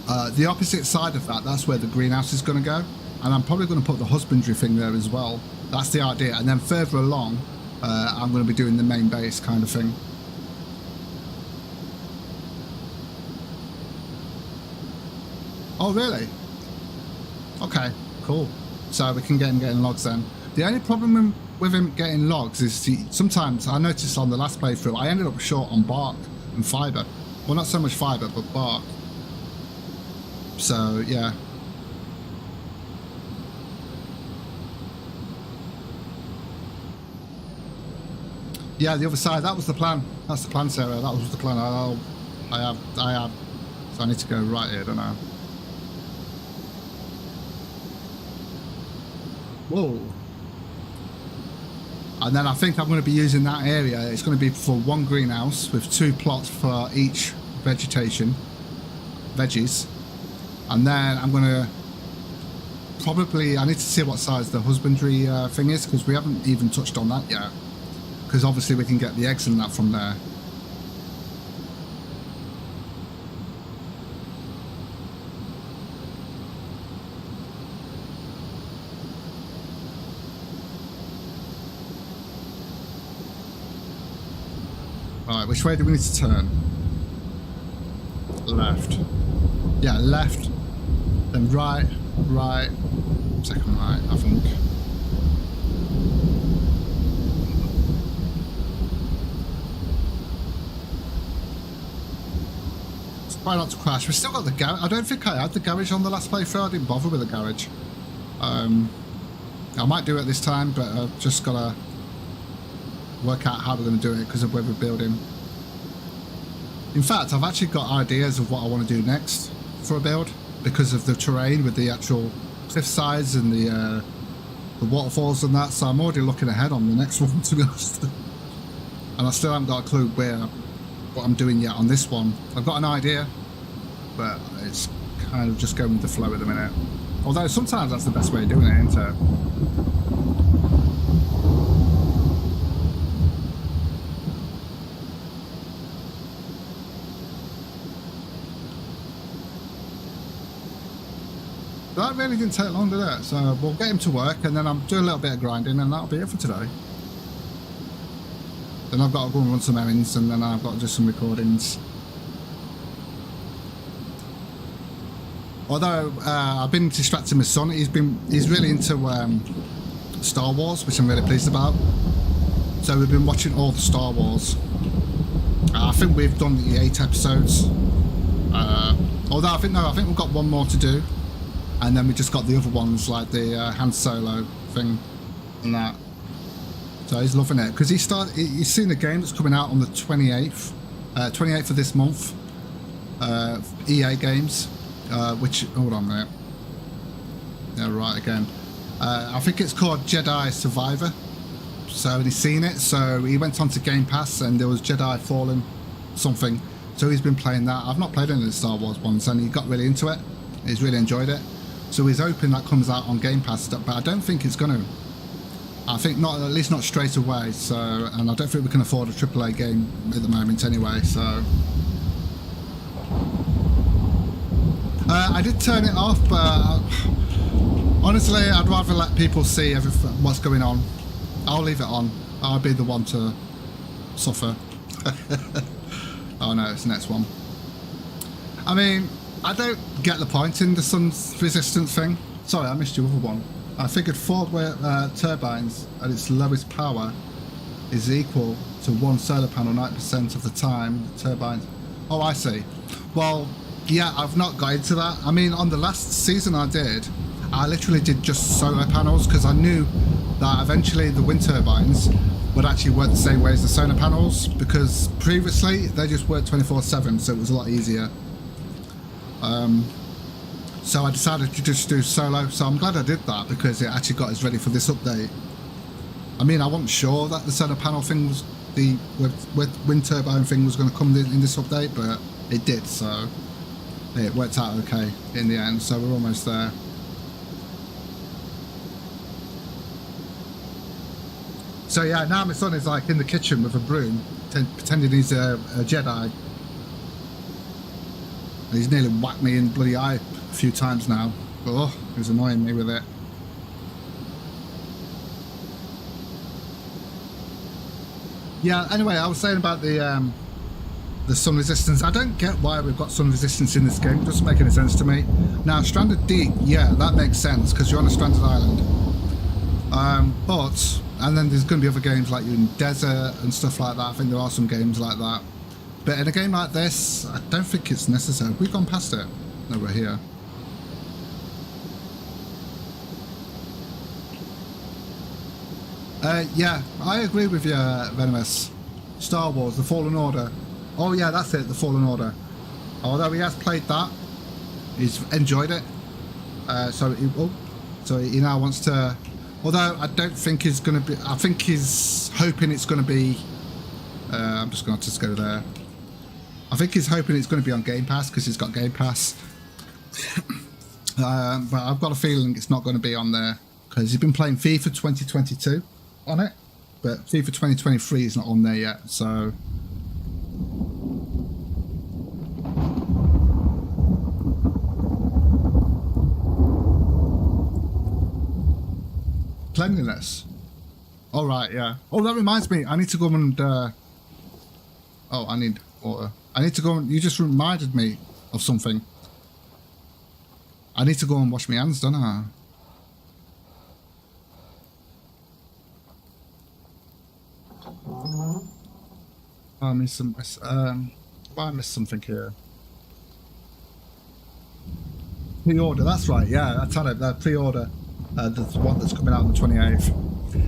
The opposite side of that, that's where the greenhouse is going to go, and I'm probably going to put the husbandry thing there as well. That's the idea, and then further along, I'm going to be doing the main base kind of thing. Oh really? Okay, cool. So we can get him getting logs then. The only problem with him getting logs is sometimes I noticed on the last playthrough I ended up short on bark and fibre. Well, not so much fibre, but bark. So yeah. Yeah, the other side. That was the plan. That's the plan, Sarah. That was the plan. I have. So I need to go right here, don't I? Whoa. And then I think I'm going to be using that area. It's going to be for one greenhouse with 2 plots for each veggies. And then I'm going to probably, I need to see what size the husbandry thing is, because we haven't even touched on that yet. Because obviously we can get the eggs and that from there. Right, which way do we need to turn? Left. Yeah, left. Then right, right, second right, I think. Try not to crash. We've still got the garage. I don't think I had the garage on the last playthrough. I didn't bother with the garage. I might do it this time, but I've just got to work out how we're going to do it because of where we're building. In fact, I've actually got ideas of what I want to do next for a build because of the terrain with the actual cliff sides and the waterfalls and that. So I'm already looking ahead on the next one, to be honest. And I still haven't got a clue what I'm doing yet on this one. I've got an idea, but it's kind of just going with the flow at the minute. Although sometimes that's the best way of doing it, isn't it? That really didn't take long, did it? So we'll get him to work and then I'm doing a little bit of grinding and that'll be it for today. Then I've got to go and run some errands and then I've got to do some recordings. Although I've been distracting my son, he's really into Star Wars, which I'm really pleased about. So we've been watching all the Star Wars. I think we've done the 8 episodes. Although I think we've got one more to do. And then we just got the other ones like the Han Solo thing and that. So he's loving it because he's seen the game that's coming out on the 28th of this month. EA Games, which, hold on there. Yeah, right again. I think it's called Jedi Survivor. So he's seen it. So he went on to Game Pass and there was Jedi Fallen something. So he's been playing that. I've not played any of the Star Wars ones and he got really into it. He's really enjoyed it. So he's hoping that comes out on Game Pass, but I don't think it's going to. I think not, at least not straight away. So, and I don't think we can afford a AAA game at the moment anyway. So, I did turn it off, but honestly, I'd rather let people see everything, what's going on. I'll leave it on. I'll be the one to suffer. Oh no, it's the next one. I mean, I don't get the point in the sun's resistance thing. Sorry, I missed your other one. I figured 4 turbines at its lowest power is equal to 1 solar panel 90% of the time. The turbines. Oh, I see. Well, yeah, I've not got into that. I mean, on the last season I literally did just solar panels because I knew that eventually the wind turbines would actually work the same way as the solar panels because previously they just worked 24/7, so it was a lot easier. So I decided to just do solo, so I'm glad I did that because it actually got us ready for this update. I mean, I wasn't sure that the solar panel thing was, the wind turbine thing was going to come in this update, but it did, so it worked out okay in the end, so we're almost there. So yeah, now my son is like in the kitchen with a broom, pretending he's a Jedi. He's nearly whacked me in the bloody eye a few times now. Oh, he was annoying me with it. Yeah, anyway, I was saying about the sun resistance. I don't get why we've got sun resistance in this game. It doesn't make any sense to me. Now, stranded deep, yeah, that makes sense because you're on a stranded island. And then there's going to be other games like you're in desert and stuff like that. I think there are some games like that. But in a game like this, I don't think it's necessary. We've gone past it. No, we're here. Yeah, I agree with you, Venomous. Star Wars, The Fallen Order. Oh yeah, that's it, The Fallen Order. Although he has played that, he's enjoyed it. So he now wants to Although I don't think he's going to be... I think he's hoping it's going to be... I'm just going to just go there. I think he's hoping it's going to be on Game Pass because he's got Game Pass. But I've got a feeling it's not going to be on there because he's been playing FIFA 2022 on it. But FIFA 2023 is not on there yet, so... Cleanliness. All right, yeah. Oh, that reminds me. I need to go and... oh, I need water. I need to go and... You just reminded me of something. I need to go and wash my hands, don't I? Oh, I missed some... I missed something here. Pre-order, that's right, yeah. I tell it, that pre-order. The one that's coming out on the 28th.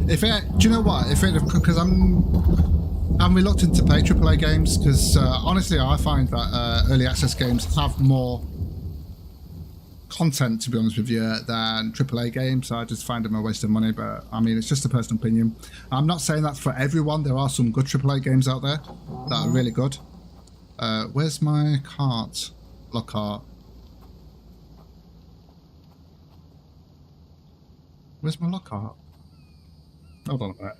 If it, do you know what? If it, because I'm reluctant to play AAA games because honestly, I find that early access games have more content, to be honest with you, than AAA games. I just find them a waste of money. But I mean, it's just a personal opinion. I'm not saying that for everyone. There are some good AAA games out there that are really good. Where's my cart? Lockhart. Where's my Lockhart? Hold on a minute.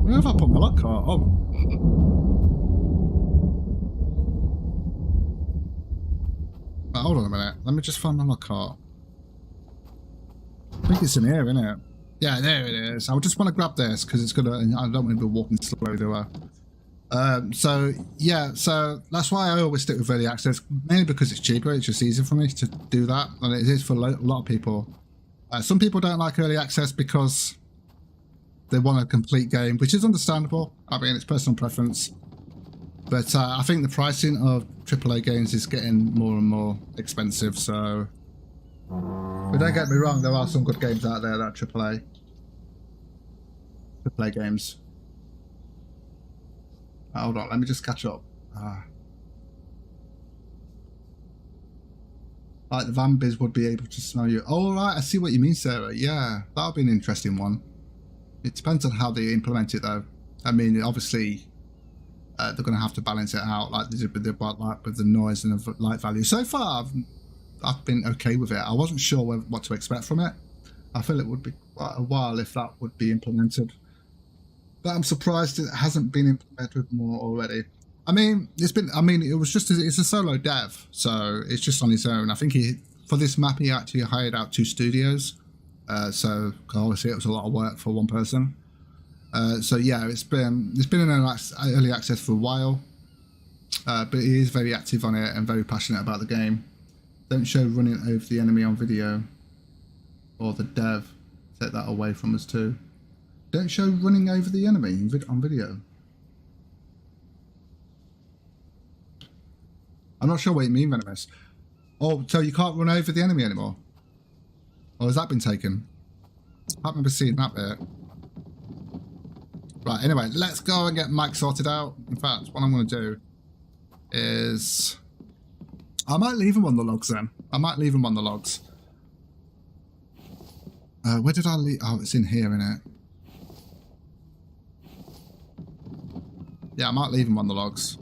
Where have I put my Lockhart? Oh. Hold on a minute. Let me just find my Lockhart. I think it's in here, isn't it? Yeah, there it is. I just want to grab this because it's gonna... I don't want to be walking slowly, do I? So yeah, so that's why I always stick with early access, mainly because it's cheaper. It's just easier for me to do that, and it is for a lot of people. Some people don't like early access because they want a complete game, which is understandable. I mean, it's personal preference, but I think the pricing of AAA games is getting more and more expensive. So, but don't get me wrong, there are some good games out there that are AAA games. Hold on, let me just catch up. Like the Vambies would be able to smell you. Oh, right, I see what you mean, Sarah. Yeah, that would be an interesting one. It depends on how they implement it, though. I mean, obviously, they're going to have to balance it out, like they did with the noise and the light value. So far, I've been okay with it. I wasn't sure what to expect from it. I feel it would be quite a while if that would be implemented. But I'm surprised it hasn't been implemented more already. I mean, it was just, it's a solo dev, so it's just on his own. I think for this map, he actually hired out 2 studios. So obviously it was a lot of work for one person. So yeah, it's been in early access for a while. But he is very active on it and very passionate about the game. Don't show running over the enemy on video. Or the dev. Take that away from us too. Don't show running over the enemy on video. I'm not sure what you mean, Venomous. Oh, so you can't run over the enemy anymore? Or has that been taken? I can't remember seeing that bit. Right, anyway, let's go and get Mike sorted out. In fact, what I'm going to do is... I might leave him on the logs then. I might leave him on the logs. Where did I leave? Oh, it's in here, innit? Yeah, I might leave him on the logs.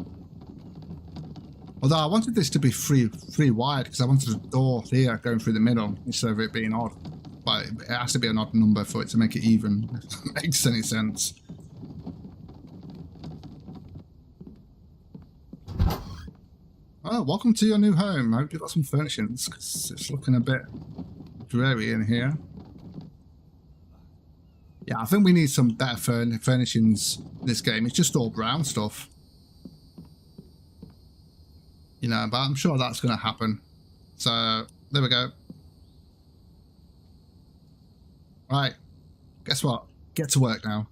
Although I wanted this to be free wide because I wanted a door here going through the middle instead of it being odd. But it has to be an odd number for it to make it even, if that makes any sense. Oh, welcome to your new home. I hope you've got some furnishings because it's looking a bit dreary in here. Yeah, I think we need some better furnishings in this game. It's just all brown stuff. You know, but I'm sure that's going to happen. So, there we go. Right. Guess what? Get to work now.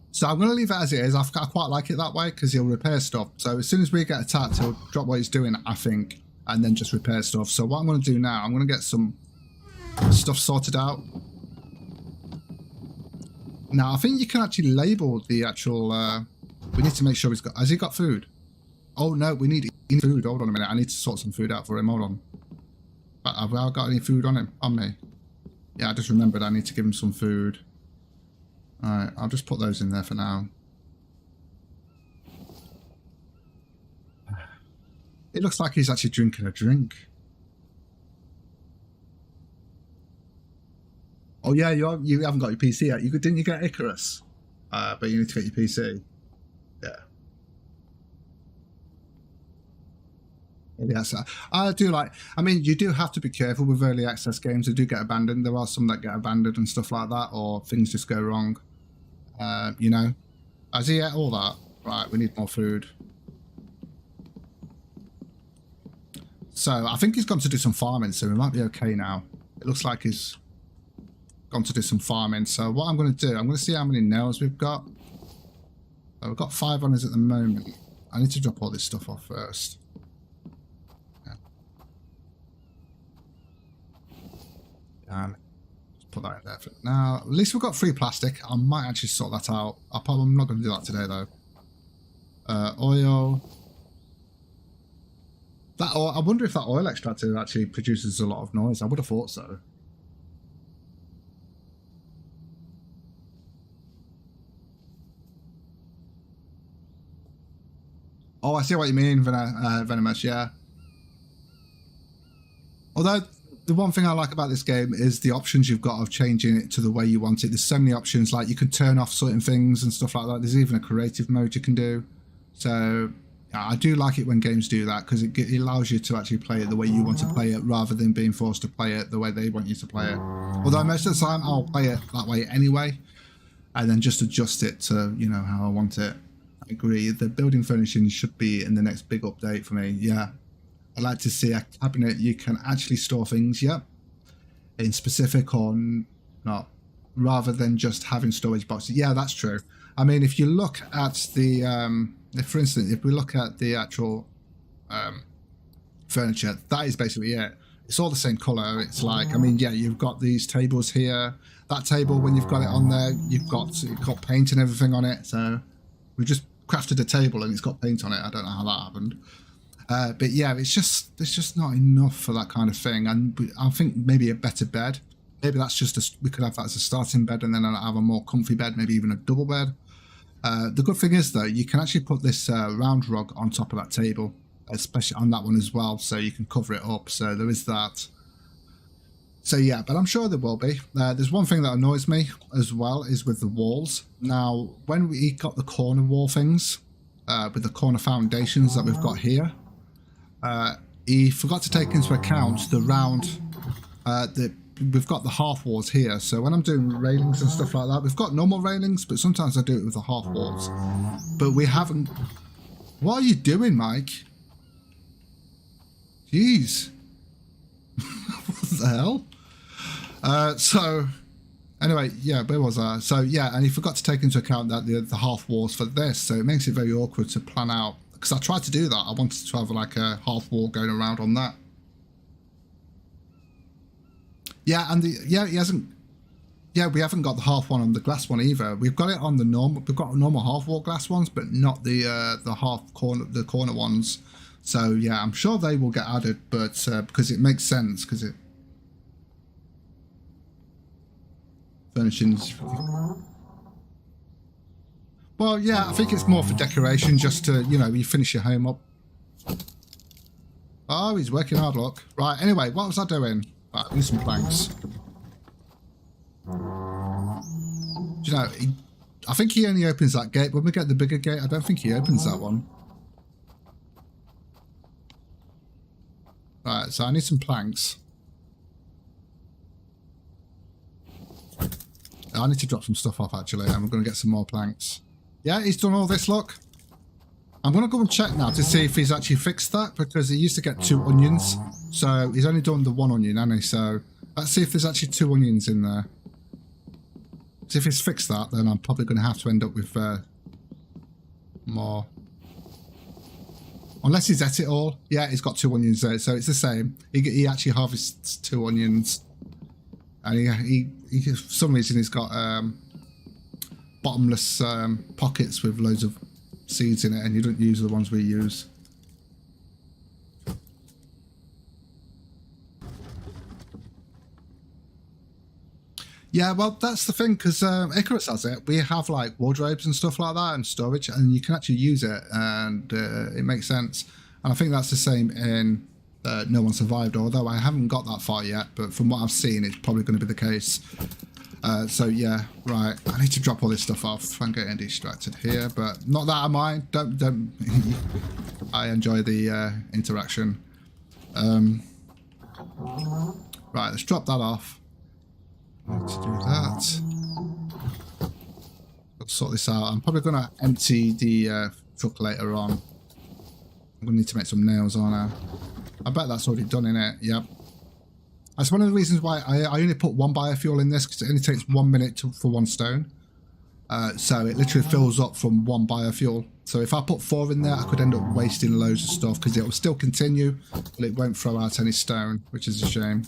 So I'm going to leave it as it is. I quite like it that way because he'll repair stuff. So as soon as we get attacked, he'll drop what he's doing, I think, and then just repair stuff. So what I'm going to do now, I'm going to get some stuff sorted out. Now, I think you can actually label the actual We need to make sure he's got... Has he got food? Oh, no, we need food. Hold on a minute. I need to sort some food out for him. Hold on. But have I got any food on him? On me? Yeah, I just remembered I need to give him some food. Alright, I'll just put those in there for now. It looks like he's actually drinking a drink. Oh yeah, you haven't got your PC yet. Didn't you get Icarus? But you need to get your PC. Yeah. Yes, I do like. I mean, you do have to be careful with early access games. They do get abandoned. There are some that get abandoned and stuff like that, or things just go wrong. You know. Has he ate all that? Right, we need more food. So I think he's gone to do some farming, so we might be okay now. It looks like he's gone to do some farming. So what I'm going to do, I'm going to see how many nails we've got. So we've got 5 on us at the moment. I need to drop all this stuff off first. Just put that in there for now. At least we've got 3 plastic. I might actually sort that out. I'm not going to do that today though. Oil. That oil, I wonder if that oil extractor actually produces a lot of noise. I would have thought so. Oh, I see what you mean, Venomous, yeah. Although, the one thing I like about this game is the options you've got of changing it to the way you want it. There's so many options, like you can turn off certain things and stuff like that. There's even a creative mode you can do. So... I do like it when games do that because it allows you to actually play it the way you want to play it rather than being forced to play it the way they want you to play it. Although most of the time I'll play it that way anyway and then just adjust it to, you know, how I want it. I agree. The building furnishings should be in the next big update for me. Yeah. I'd like to see a cabinet you can actually store things, yep, in specific or not, rather than just having storage boxes. Yeah, that's true. I mean, if you look at the... for instance, if we look at the actual furniture, that is basically it. It's all the same colour. It's like, I mean, yeah, you've got these tables here. That table, when you've got it on there, you've got paint and everything on it. So we just crafted a table and it's got paint on it. I don't know how that happened. But yeah, it's just not enough for that kind of thing. And I think maybe a better bed. Maybe that's just we could have that as a starting bed and then have a more comfy bed, maybe even a double bed. The good thing is though, you can actually put this round rug on top of that table, especially on that one as well, so you can cover it up. So there is that. So yeah, but I'm sure there will be. There's one thing that annoys me as well is with the walls. Now, when we got the corner wall things, with the corner foundations that we've got here, he forgot to take into account the round, we've got the half walls here. So when I'm doing railings and stuff like that, we've got normal railings, but sometimes I do it with the half walls. But we haven't... What are you doing, Mike? Jeez. What the hell? So, anyway, yeah, where was I? So, yeah, and he forgot to take into account that the half walls for this, so it makes it very awkward to plan out. Because I tried to do that. I wanted to have like a half wall going around on that. Yeah, and he hasn't. Yeah, we haven't got the half one on the glass one either. We've got it on the normal. We've got normal half wall glass ones, but not the corner ones. So yeah, I'm sure they will get added, but because it makes sense, because it furnishings. Well, yeah, I think it's more for decoration, just to, you know, you finish your home up. Oh, he's working hard, look. Right. Anyway, what was I doing? Right, I need some planks. You know, I think he only opens that gate. When we get the bigger gate, I don't think he opens that one. Right, so I need some planks. I need to drop some stuff off, actually, and we're going to get some more planks. Yeah, he's done all this, look. I'm going to go and check now to see if he's actually fixed that, because he used to get 2 onions. So he's only done the 1 onion, hasn't he? So let's see if there's actually 2 onions in there. So if he's fixed that, then I'm probably going to have to end up with more. Unless he's ate it all. Yeah, he's got 2 onions there, so it's the same. He actually harvests 2 onions. And he for some reason, he's got bottomless pockets with loads of seeds in it and you don't use the ones we use. Yeah, well, that's the thing, because Icarus has it. We have like wardrobes and stuff like that and storage, and you can actually use it, and it makes sense. And I think that's the same in No One Survived, although I haven't got that far yet, but from what I've seen, it's probably going to be the case. So yeah, right. I need to drop all this stuff off. I'm getting distracted here, but not that I mind. Don't. I enjoy the interaction. Right, let's drop that off. To do that, let's sort this out. I'm probably going to empty the truck later on. I'm going to need to make some nails, aren't I? I bet that's already done in it. Yep. That's one of the reasons why I only put one biofuel in this, because it only takes 1 minute for 1 stone. So it literally fills up from 1 biofuel. So if I put 4 in there, I could end up wasting loads of stuff, because it will still continue, but it won't throw out any stone, which is a shame.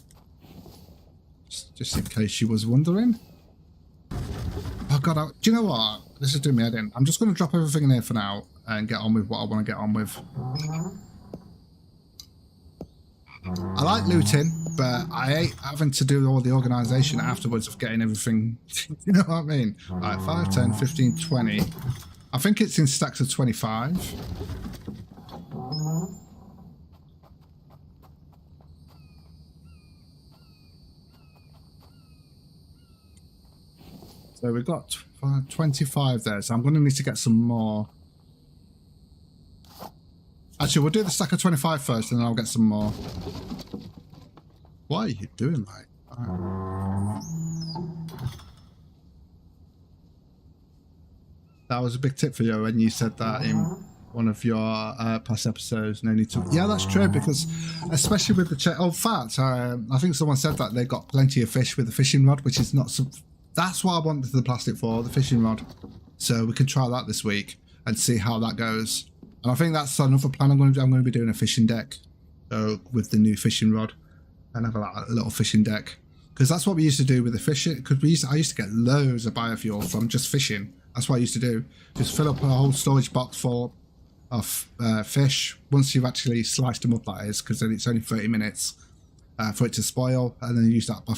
Just in case you was wondering. Oh god, do you know what? This is doing me head in. I'm just going to drop everything in here for now and get on with what I want to get on with. I like looting, but I hate having to do all the organisation afterwards of getting everything. You know what I mean? Alright, 5, 10, 15, 20. I think it's in stacks of 25. So we've got 25 there, so I'm going to need to get some more. Actually, we'll do the stack of 25 first, and then I'll get some more. What are you doing, mate? Right. That was a big tip for you when you said that in one of your past episodes. No need to. Yeah, that's true, because especially with the oh, in fact, I think someone said that they got plenty of fish with the fishing rod, which is not so. That's what I wanted the plastic for, the fishing rod. So we can try that this week and see how that goes. And I think that's another plan I'm going to do. I'm going to be doing a fishing deck with the new fishing rod, and have a little fishing deck, because that's what we used to do with the fishing. Because I used to get loads of biofuel from just fishing. That's what I used to do. Just fill up a whole storage box full of fish. Once you've actually sliced them up, that is, because then it's only 30 minutes for it to spoil, and then use that by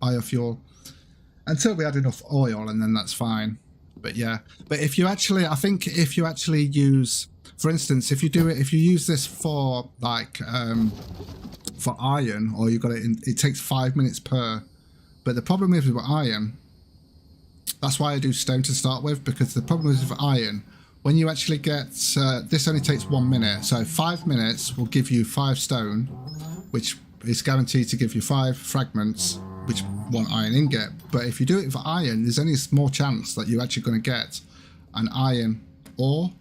biofuel until we had enough oil, and then that's fine. But yeah, but if you actually, I think if you actually use, for instance, if you use this for like for iron, or you got it in, it takes 5 minutes per. But the problem is with iron, that's why I do stone to start with, because the problem is with iron, when you actually get this only takes 1 minute, so 5 minutes will give you 5 stone, which is guaranteed to give you 5 fragments, which 1 iron ingot. But if you do it for iron, there's only a small chance that you're actually going to get an iron ore,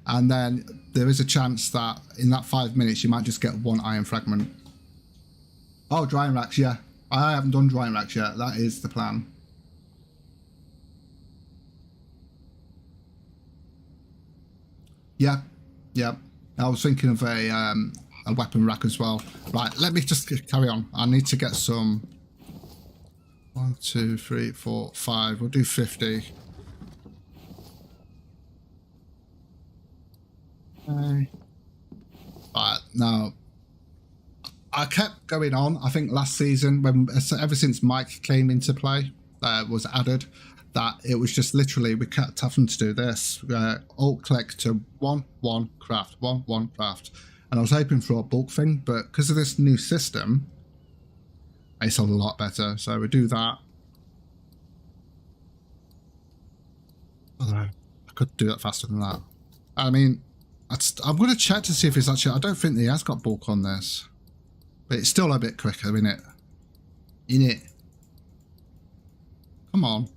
and then there is a chance that in that 5 minutes you might just get 1 iron fragment. Oh, drying racks, yeah. I haven't done drying racks yet. That is the plan. Yeah, yeah. I was thinking of a weapon rack as well. Right, let me just carry on. I need to get some. 1, 2, 3, 4, 5. We'll do 50. Okay. Right, now I kept going on. I think last season, when ever since Mike came into play, was added, that it was just literally we kept having to do this. Alt click to 1 1 craft, 1 1 craft, and I was hoping for a bulk thing, but because of this new system, it's a lot better. So we do that. Although I could do it faster than that. I mean, I'm going to check to see if it's actually. I don't think he has got bulk on this, but it's still a bit quicker, isn't it? Come on.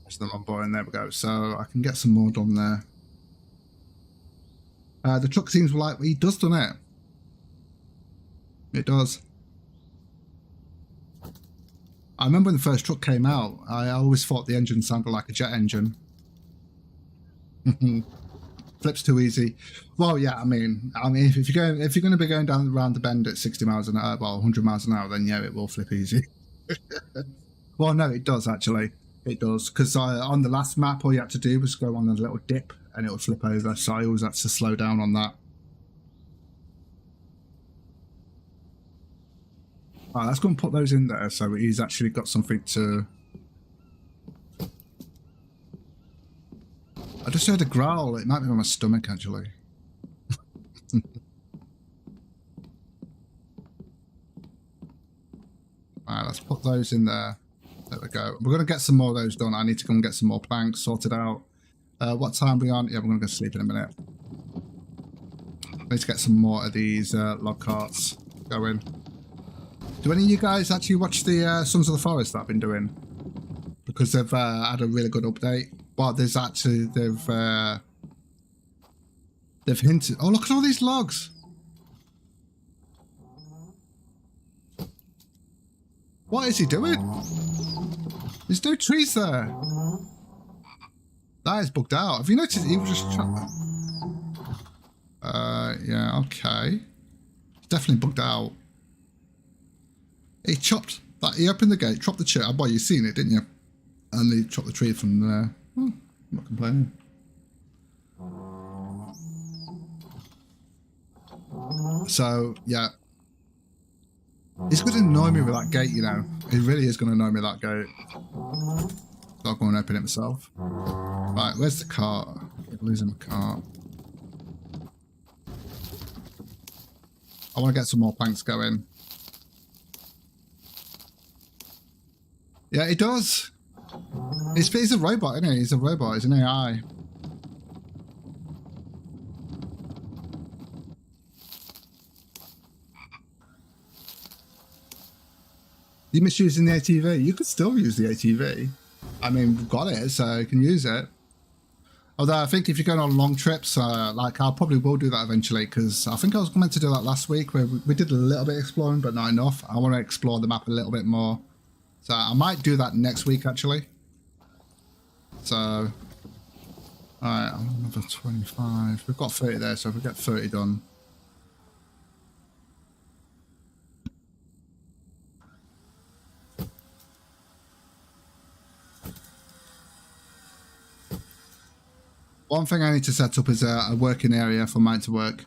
There's the wrong boy, and there we go. So I can get some more done there. The truck seems like he does, doesn't it? It does. I remember when the first truck came out, I always thought the engine sounded like a jet engine. Flips too easy. Well, yeah, I mean, if you're going to be going down around the bend at 60 miles an hour, well, 100 miles an hour, then yeah, it will flip easy. Well, no, it does actually. It does, because on the last map, all you had to do was go on a little dip, and it would flip over. So I always had to slow down on that. All right, let's go and put those in there. So he's actually got something to. I just heard a growl. It might be on my stomach, actually. Alright, let's put those in there. There we go. We're going to get some more of those done. I need to go and get some more planks sorted out. What time are we on? Yeah, we're going to go sleep in a minute. I need to get some more of these log carts going. Do any of you guys actually watch the Sons of the Forest that I've been doing? Because they've had a really good update. Well, there's actually, they've hinted. Oh, look at all these logs. What is he doing? There's no trees there. That is bugged out. Have you noticed he was just yeah, okay. He's definitely bugged out. He chopped that. He opened the gate, chopped the tree. Well, you seen it, didn't you? And he chopped the tree from there. Oh, I'm not complaining. So yeah, he's going to annoy me with that gate. You know, he really is going to annoy me with that gate. So I'll go and open it myself. Right, where's the cart? I'm losing the cart. I want to get some more planks going. Yeah, he does. He's a robot, isn't he? He's a robot. He's an AI. You misusing the ATV? You could still use the ATV. I mean, we've got it, so you can use it. Although I think if you're going on long trips, like I probably will do that eventually, because I think I was meant to do that last week, where we did a little bit of exploring, but not enough. I want to explore the map a little bit more. So I might do that next week, actually. So, alright, another 25. We've got 30 there, so if we get 30 done. One thing I need to set up is a working area for mine to work.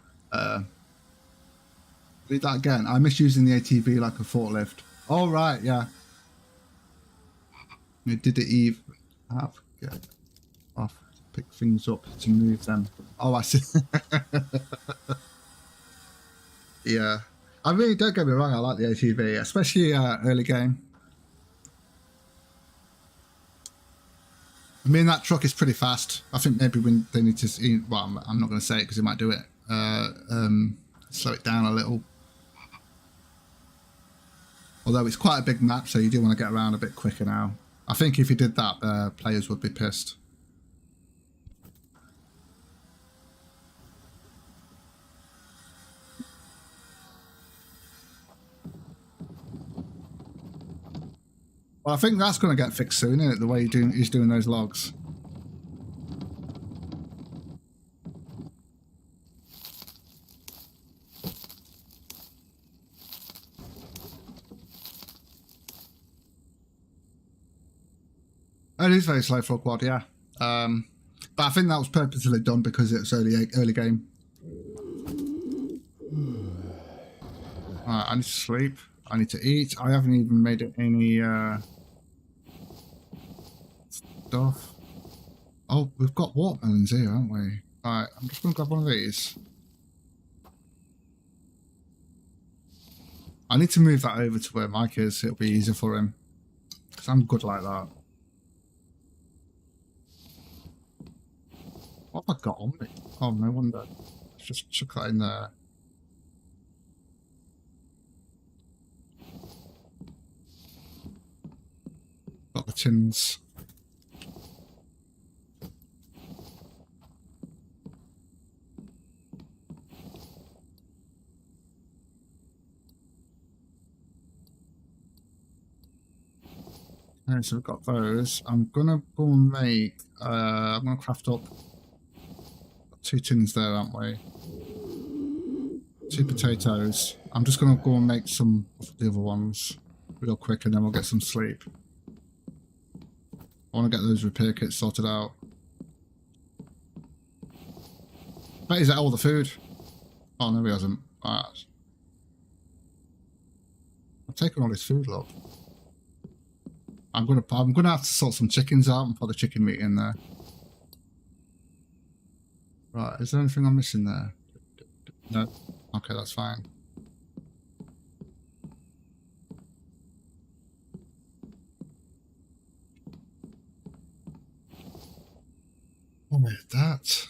Read that again. I miss using the ATV like a forklift. Oh, right, yeah. We did it even have to get off to pick things up to move them. Oh, I see. Yeah. I really, don't get me wrong, I like the ATV, especially early game. I mean, that truck is pretty fast. I think maybe when they need to, well, I'm not going to say it because it might do it. Slow it down a little. Although it's quite a big map, so you do want to get around a bit quicker now. I think if you did that, players would be pissed. Well, I think that's going to get fixed soon, isn't it? The way he's doing those logs. It is very slow for a quad, yeah. But I think that was purposely done because it's early game. Alright, I need to sleep. I need to eat. I haven't even made it any stuff. Oh, we've got watermelons here, haven't we? Alright, I'm just going to grab one of these. I need to move that over to where Mike is. It'll be easier for him. Because I'm good like that. What have I got on me? Oh, no wonder. Let's just chuck that in there. Got the tins. Okay, so we've got those. I'm gonna go and make. I'm gonna craft up 2 tins there, aren't we? 2 potatoes. I'm just going to go and make some of the other ones real quick and then we'll get some sleep. I want to get those repair kits sorted out. But is that all the food? Oh, no, he hasn't. Right. I'm taking all this food, look. I'm gonna have to sort some chickens out and put the chicken meat in there. Right, is there anything I'm missing there? No. Okay, that's fine. Oh, that.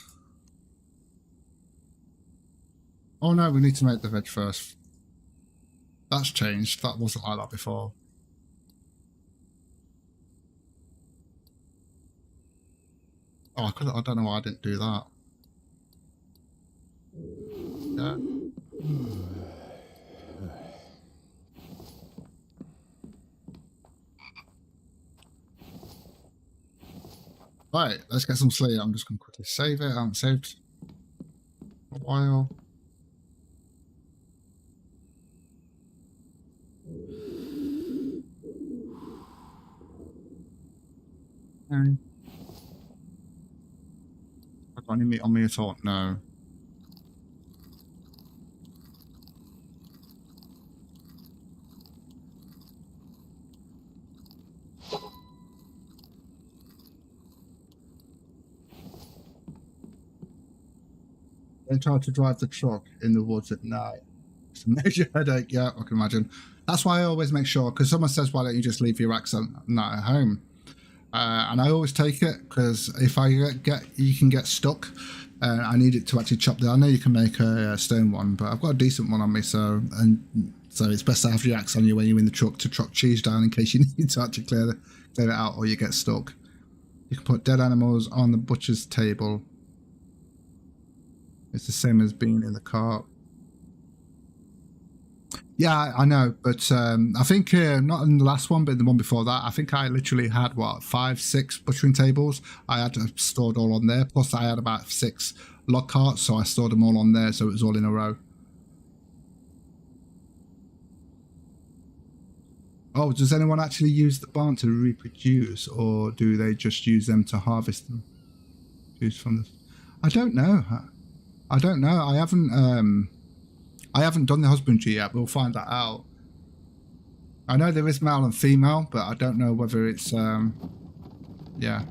Oh no, we need to make the veg first. That's changed. That wasn't like that before. Oh, I don't know why I didn't do that. Yeah. Right, let's get some sleep. I'm just going to quickly save it. I haven't saved a while. Okay. I got any meat on me at all? No. They tried to drive the truck in the woods at night. It's a major headache, yeah, I can imagine. That's why I always make sure, because someone says, why don't you just leave your axe at home? And I always take it, because if I you can get stuck, I need it to actually chop down. I know you can make a stone one, but I've got a decent one on me, so it's best to have your axe on you when you're in the truck to chop cheese down in case you need to actually clear it out or you get stuck. You can put dead animals on the butcher's table. It's the same as being in the cart. Yeah, I know, but I think not in the last one, but in the one before that, I think I literally had, what, 5, 6 butchering tables. I had stored all on there, plus I had about 6 log carts, so I stored them all on there, so it was all in a row. Oh, does anyone actually use the barn to reproduce, or do they just use them to harvest them? Use from the... I don't know. I don't know. I haven't done the husbandry yet. We'll find that out. I know there is male and female, but I don't know whether it's yeah.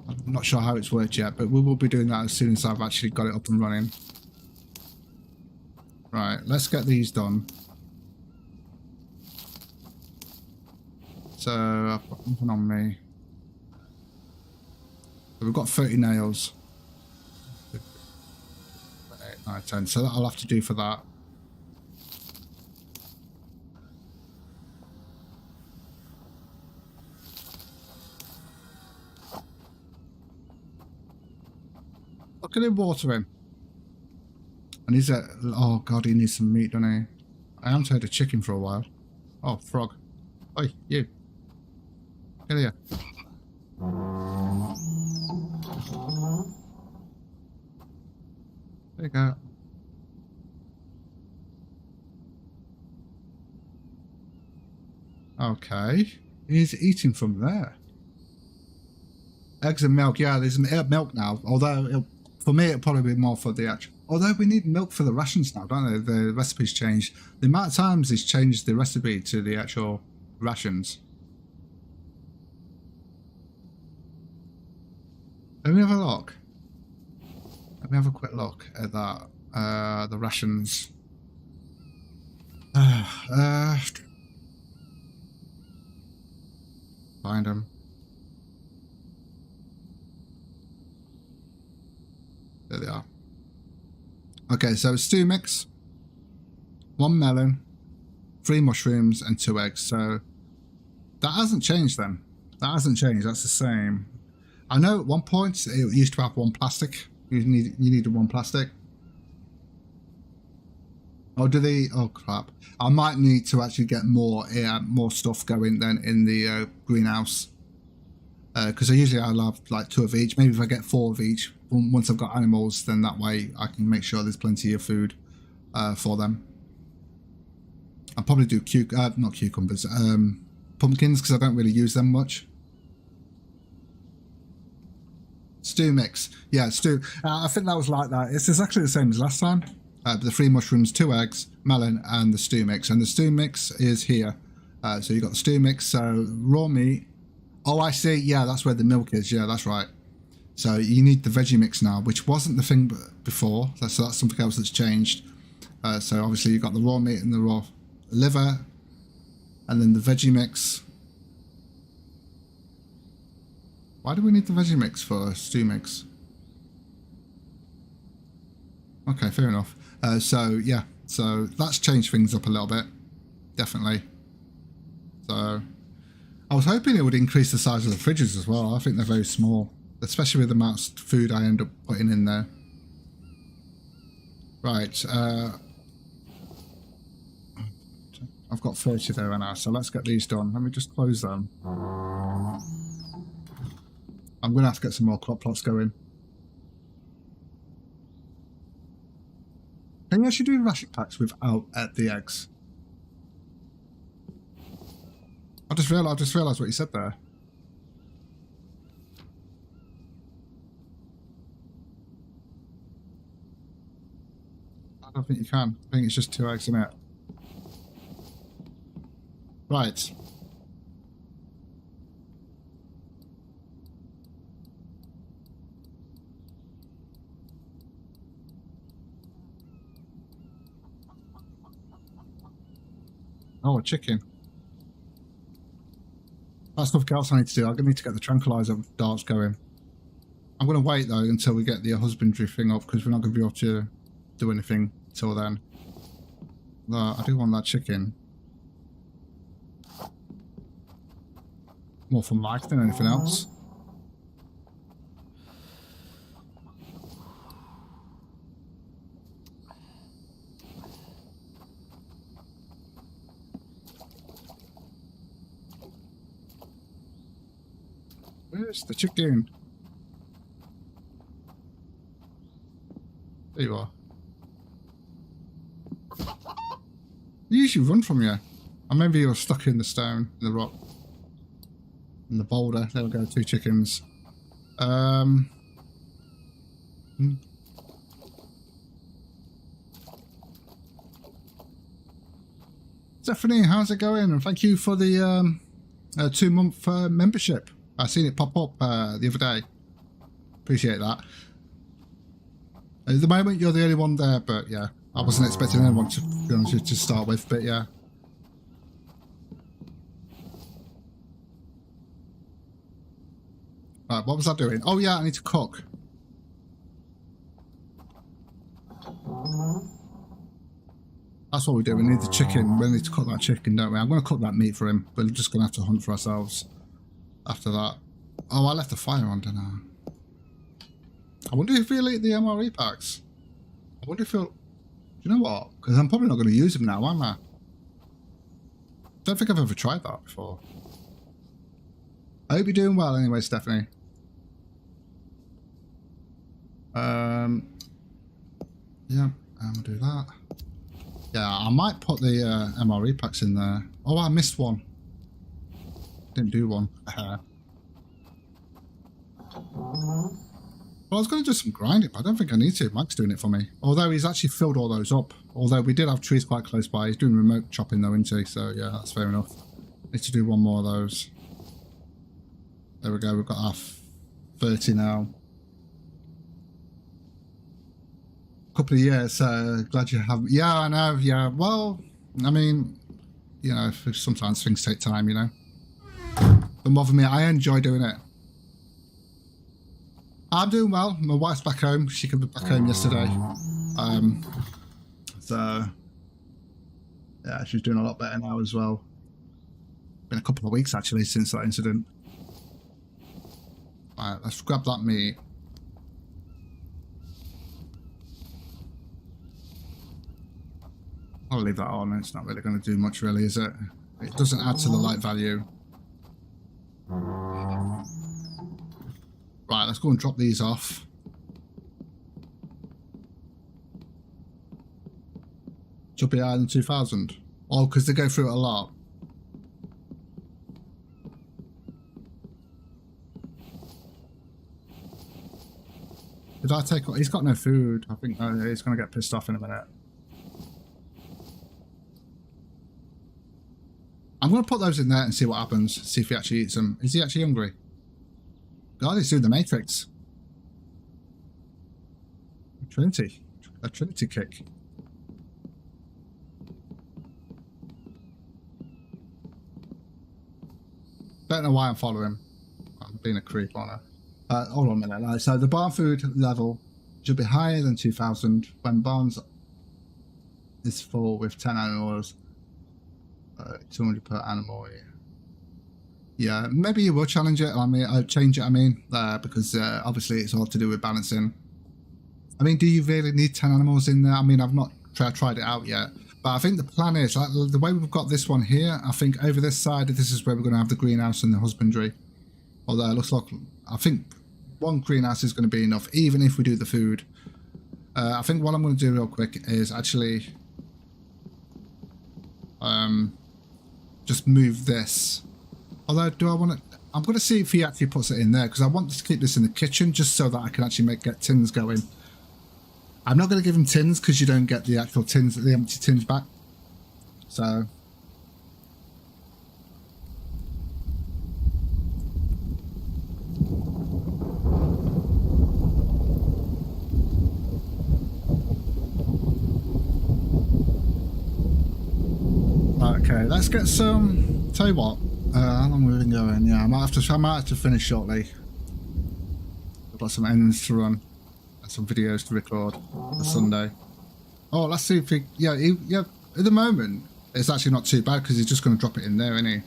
I'm not sure how it's worked yet, but we will be doing that as soon as I've actually got it up and running. Right, let's get these done. So I've got nothing on me. So we've got 30 nails. 8, 9, 10. So that I'll have to do for that. Look at him watering. And he's a... Oh god, he needs some meat, doesn't he? I haven't had a chicken for a while. Oh, frog. Oi, you. Get here. There you go. Okay. He's eating from there. Eggs and milk. Yeah, there's milk now. Although, for me, it'll probably be more for the actual... Although we need milk for the rations now, don't they? The recipe's changed. The amount of times he's changed the recipe to the actual rations. Let me have a look. Let me have a quick look at that. The rations. Find them. There they are. Okay, so stew mix, 1 melon, 3 mushrooms, and 2 eggs. So that hasn't changed then. That hasn't changed. That's the same. I know at one point it used to have 1 plastic. You needed 1 plastic. Oh, do they? Oh crap! I might need to actually get more stuff going then in the greenhouse. because usually I'll have like 2 of each. Maybe if I get 4 of each, once I've got animals, then that way I can make sure there's plenty of food for them. I'll probably do not cucumbers, pumpkins, because I don't really use them much. Stew mix. Yeah, stew. I think that was like that. It's exactly the same as last time. The 3 mushrooms, 2 eggs, melon, and the stew mix. And the stew mix is here. So you've got the stew mix, so raw meat. Oh, I see. Yeah, that's where the milk is. Yeah, that's right. So you need the veggie mix now, which wasn't the thing before. So that's something else that's changed. So obviously you've got the raw meat and the raw liver, and then the veggie mix. Why do we need the veggie mix for a stew mix? Okay, fair enough. So yeah, so that's changed things up a little bit, definitely. So I was hoping it would increase the size of the fridges as well. I think they're very small, especially with the amount of food I end up putting in there. Right, I've got 30 there now, so let's get these done. Let me just close them. I'm going to have to get some more crop plots going. Can you actually do ration packs without the eggs? I just realised what you said there. I don't think you can. I think it's just 2 eggs in it. Right. Oh, a chicken. That's something else I need to do. I'm going to need to get the tranquilizer darts going. I'm going to wait, though, until we get the husbandry thing up, because we're not going to be able to do anything till then. No, I do want that chicken. More for Mike than anything else. Where's the chicken? There you are. They usually run from you. Or maybe you're stuck in the stone, in the rock. In the boulder. There we go, 2 chickens. Stephanie, how's it going? And thank you for the 2-month membership. I seen it pop up the other day. Appreciate that. At the moment, you're the only one there, but yeah, I wasn't expecting anyone to be honest to start with, but yeah. Right, what was I doing? Oh yeah, I need to cook. That's what we do. We need the chicken. We need to cook that chicken, don't we? I'm going to cook that meat for him. We're just going to have to hunt for ourselves after that. Oh, I left the fire on, didn't I? I wonder if he'll eat the MRE packs. I wonder if he'll... Do you know what? Because I'm probably not going to use them now, am I? Don't think I've ever tried that before. I hope you're doing well anyway, Stephanie. Yeah, I'll do that. Yeah, I might put the MRE packs in there. Oh, I missed one. Didn't do one. Well, I was going to do some grinding, but I don't think I need to. Mike's doing it for me. Although he's actually filled all those up. Although we did have trees quite close by. He's doing remote chopping though, isn't he? So yeah, that's fair enough. Need to do one more of those. There we go. We've got our 30 now. Couple of years. Glad you have. Yeah, I know. Yeah. Well, I mean, you know, sometimes things take time. You know. Don't bother me. I enjoy doing it. I'm doing well. My wife's back home. She came back home yesterday. So yeah, she's doing a lot better now as well. Been a couple of weeks actually since that incident. Alright, let's grab that meat. I'll leave that on. It's not really going to do much, really, is it? It doesn't add to the light value. Right, let's go and drop these off. Should be higher than 2,000. Oh, because they go through it a lot. Did I take... He's got no food. I think he's going to get pissed off in a minute. I'm going to put those in there and see what happens. See if he actually eats them. Is he actually hungry? God, he's doing the Matrix. Trinity. A Trinity kick. Don't know why I'm following. I'm being a creep on her. Hold on a minute. Right, so the barn food level should be higher than 2,000 when barns is full with 10 animals. 200 per animal. Yeah, maybe you will challenge it. I mean, change it. I mean, because obviously it's all to do with balancing. I mean, do you really need 10 animals in there? I mean, I've not tried it out yet, but I think the plan is like the way we've got this one here. I think over this side, this is where we're going to have the greenhouse and the husbandry. Although it looks like I think one greenhouse is going to be enough, even if we do the food. I think what I'm going to do real quick is actually just move this. Although, do I want to... I'm going to see if he actually puts it in there, because I want to keep this in the kitchen, just so that I can actually get tins going. I'm not going to give him tins, because you don't get the actual tins, the empty tins back. So... Okay, let's get some... Tell you what, how long have we been going? Yeah, I might have to finish shortly. I've got some ends to run, and some videos to record for Sunday. Oh, let's see if he... Yeah, at the moment, it's actually not too bad, because he's just going to drop it in there, isn't he?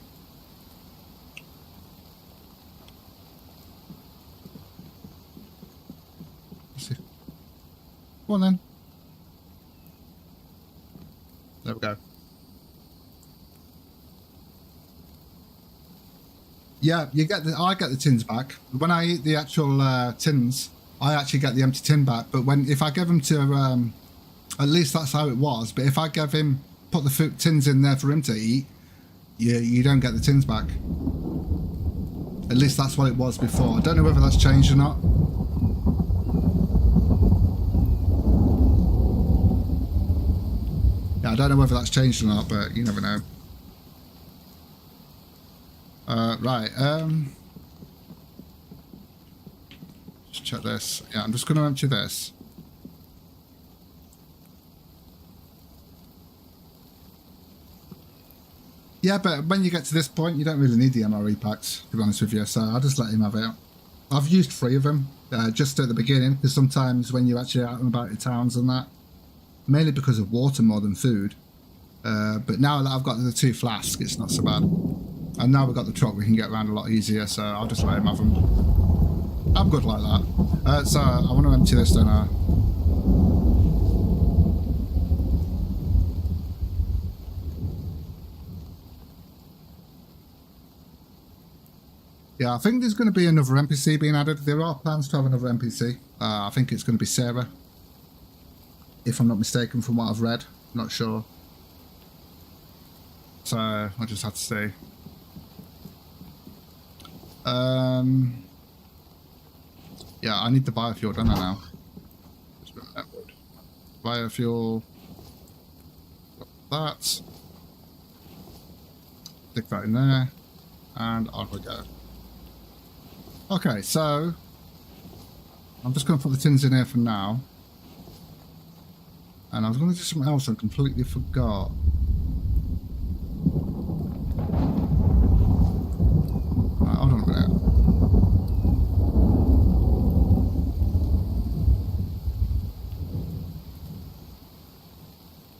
Let's see. Go on then. There we go. Yeah, I get the tins back. When I eat the actual tins, I actually get the empty tin back. But if I give him to, at least that's how it was. But if I put the tins in there for him to eat, you don't get the tins back. At least that's what it was before. I don't know whether that's changed or not. Yeah, I don't know whether that's changed or not, but you never know. Right, just check this. Yeah, I'm just going to empty this. Yeah, but when you get to this point, you don't really need the MRE packs, to be honest with you, so I'll just let him have it. I've used 3 of them, just at the beginning, because sometimes when you're actually out and about in towns and that, mainly because of water more than food, but now that I've got the 2 flasks, it's not so bad. And now we've got the truck, we can get around a lot easier, so I'll just let him have them. I'm good like that. So I want to empty this, don't I? Yeah, I think there's going to be another NPC being added. There are plans to have another NPC. I think it's going to be Sarah, if I'm not mistaken from what I've read. I'm not sure. So I just have to see. Yeah, I need the biofuel, don't I now? Biofuel. Got that. Stick that in there. And on we go. Okay, so I'm just going to put the tins in here for now. And I was going to do something else I completely forgot. Right, hold on a minute.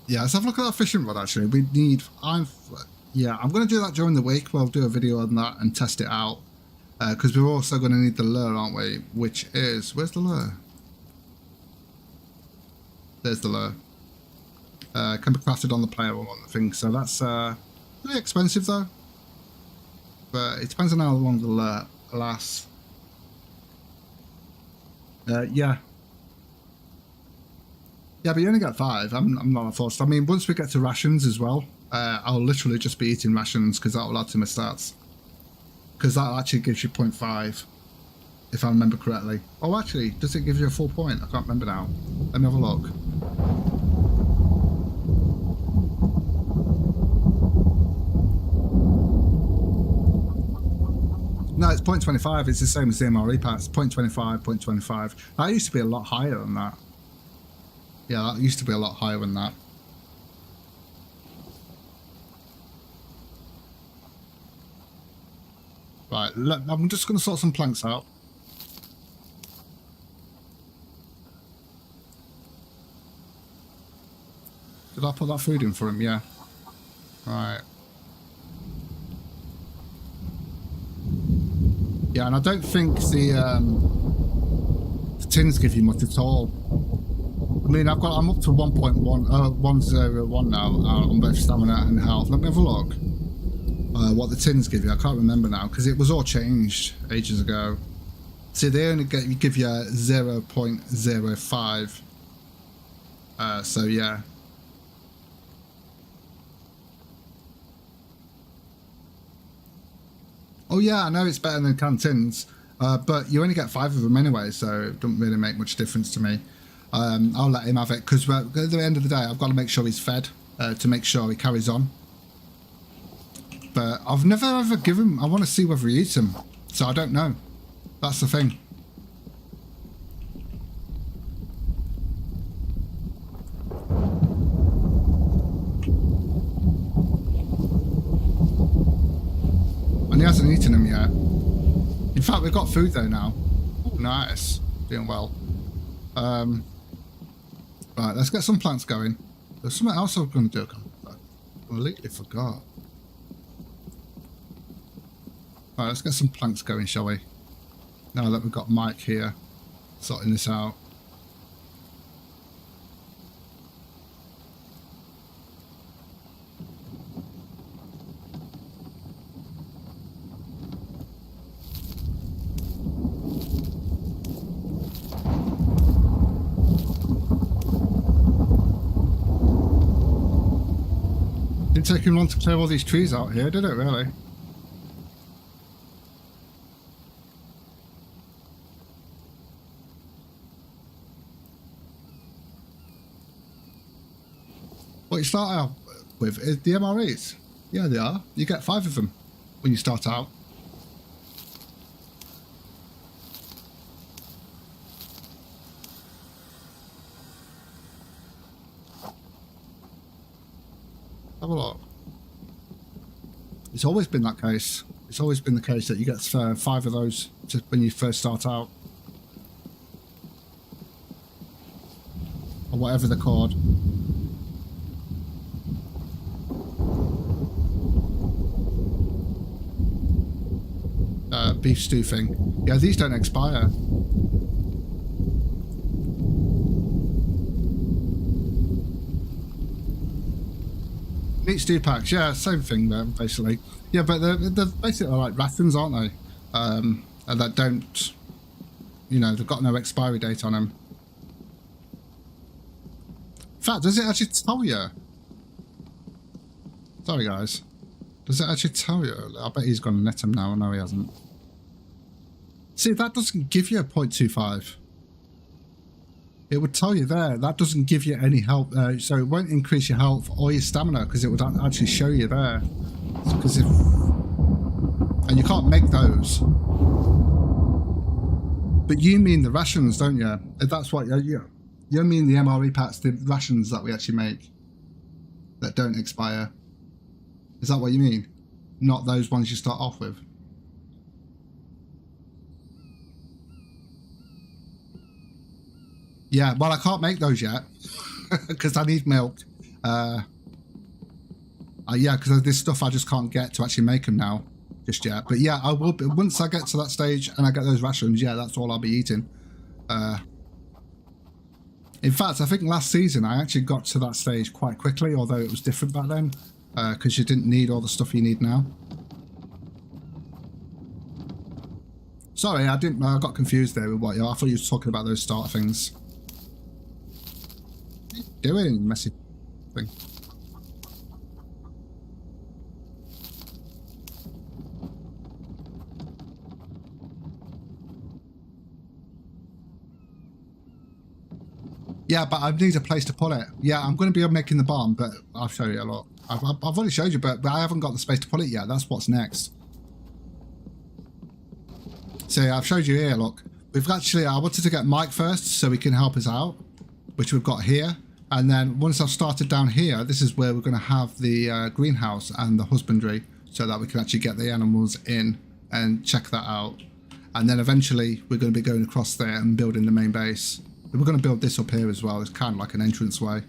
Yeah, let's have a look at our fishing rod actually. We need... I'm going to do that during the week. We'll do a video on that and test it out. Because we're also going to need the lure, aren't we? Which is... Where's the lure? There's the lure. Can be crafted on the player or on the thing. So that's pretty expensive though. But it depends on how long the lure lasts. Yeah. Yeah, but you only get 5. I'm not forced. I mean, once we get to rations as well, I'll literally just be eating rations because that will add to my stats. Because that actually gives you 0.5, if I remember correctly. Oh, actually, does it give you a full point? I can't remember now. Let me have a look. No, it's 0.25. It's the same as the MRE packs. 0.25, 0.25. That used to be a lot higher than that. Yeah, that used to be a lot higher than that. Right, I'm just going to sort some planks out. Did I put that food in for him? Yeah. Right. Yeah, and I don't think the tins give you much at all. I mean, I'm up to 1.101 now on both stamina and health. Let me have a look. What the tins give you, I can't remember now because it was all changed ages ago. See, they only give you 0.05. So yeah. Oh yeah, I know it's better than canteens, but you only get 5 of them anyway, so it doesn't really make much difference to me. I'll let him have it because at the end of the day, I've got to make sure he's fed to make sure he carries on. But I've never ever given him. I want to see whether he eats them, so I don't know. That's the thing. And he hasn't eaten them yet. In fact, we've got food though now. Ooh, nice, doing well. Right, let's get some plants going. There's something else I was going to do. I completely forgot. Right, let's get some planks going, shall we? Now that we've got Mike here sorting this out. Didn't take him long to clear all these trees out here, did it really? What you start out with is the MREs. Yeah, they are. You get 5 of them when you start out. Have a look. It's always been that case. It's always been the case that you get 5 of those when you first start out. Or whatever they're called. Beef stew thing. Yeah, these don't expire. Meat stew packs, yeah, same thing there, basically. Yeah, but they're basically like rations, aren't they? And that don't, you know, they've got no expiry date on them. In fact, does it actually tell you? Sorry, guys. Does it actually tell you? I bet he's gone to net him now. No, he hasn't. See, that doesn't give you a 0.25. It would tell you there. That doesn't give you any health. So it won't increase your health or your stamina because it would actually show you there. Because and you can't make those. But you mean the rations, don't you? That's what you mean the MRE packs, the rations that we actually make that don't expire. Is that what you mean? Not those ones you start off with? Yeah, well, I can't make those yet because I need milk. Yeah, because there's stuff I just can't get to actually make them now just yet. But yeah, I will be, once I get to that stage and I get those rations, yeah, that's all I'll be eating. In fact, I think last season I actually got to that stage quite quickly, although it was different back then because you didn't need all the stuff you need now. Sorry, I didn't. I got confused there with what you. I thought you were talking about those starter things. What are you doing, messy thing? Yeah, but I need a place to put it. Yeah, I'm going to be making the barn, but I'll show you a lot. I've already showed you, but I haven't got the space to put it yet. That's what's next. So yeah, I've showed you here, look. We've actually, I wanted to get Mike first so he can help us out, which we've got here. And then once I've started down here, this is where we're going to have the greenhouse and the husbandry so that we can actually get the animals in and check that out. And then eventually we're going to be going across there and building the main base. We're going to build this up here as well. It's kind of like an entrance way.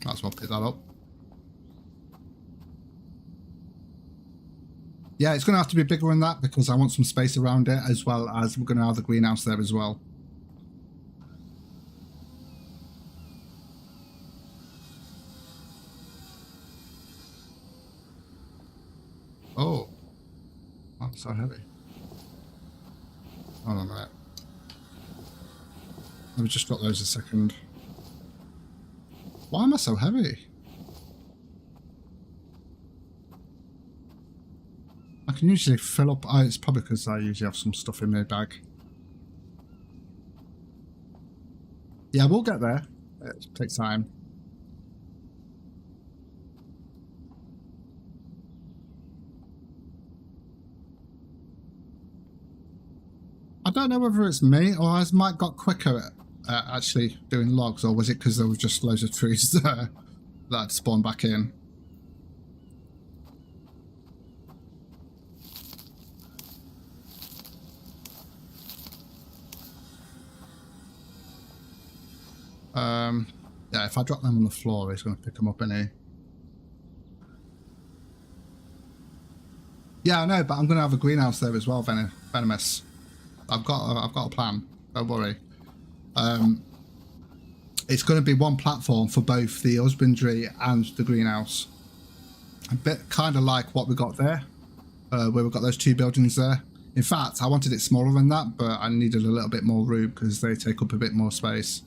Might as well pick that up. Yeah, it's going to have to be bigger than that because I want some space around it, as well as we're going to have the greenhouse there as well. Oh, that's so heavy. Hold on a minute. Let me just drop those a second. Why am I so heavy? I can usually fill up. Oh, it's probably because I usually have some stuff in my bag. Yeah, we'll get there. It takes time. I don't know whether it's me or has Mike got quicker at actually doing logs, or was it because there was just loads of trees there that spawned back in? Yeah, if I drop them on the floor, he's going to pick them up, isn't he? Yeah, I know, but I'm going to have a greenhouse there as well, Venomous. I've got a plan. Don't worry. It's going to be one platform for both the husbandry and the greenhouse. A bit kind of like what we got there, where we've got those two buildings there. In fact, I wanted it smaller than that, but I needed a little bit more room because they take up a bit more space.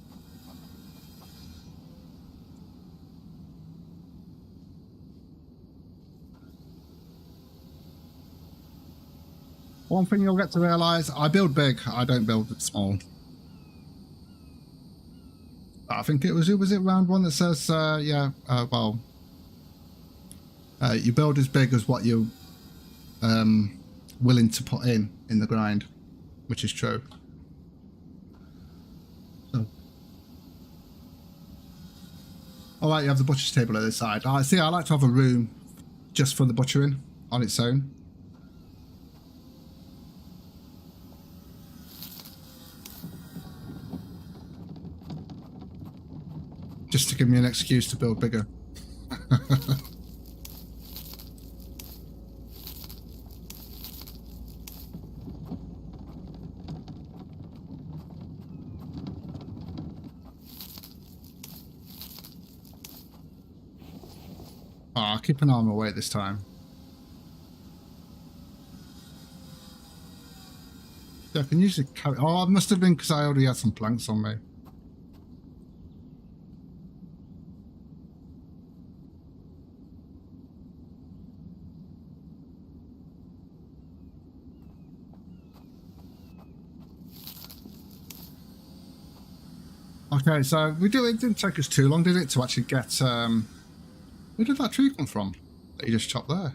One thing you'll get to realise, I build big, I don't build small. I think was it round one that says, you build as big as what you're willing to put in the grind, which is true. So. Alright, you have the butcher's table at the side. I see, I like to have a room just for the butchering on its own. Just to give me an excuse to build bigger. I'll keep an eye on my weight this time. Yeah, I can usually carry... Oh, it must have been because I already had some planks on me. Okay, so it didn't take us too long, did it, to actually get... Where did that tree come from that you just chopped there?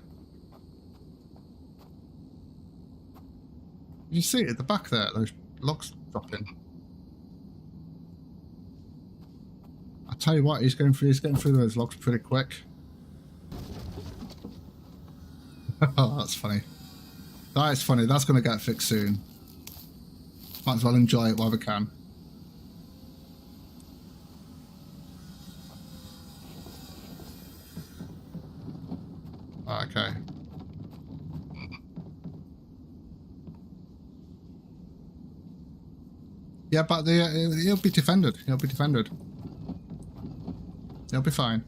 Did you see it at the back there, those logs dropping? I tell you what, he's getting through those logs pretty quick. Oh, that's funny. That is funny, that's going to get fixed soon. Might as well enjoy it while we can. Okay. Yeah, but he'll be defended. He'll be defended. He'll be fine.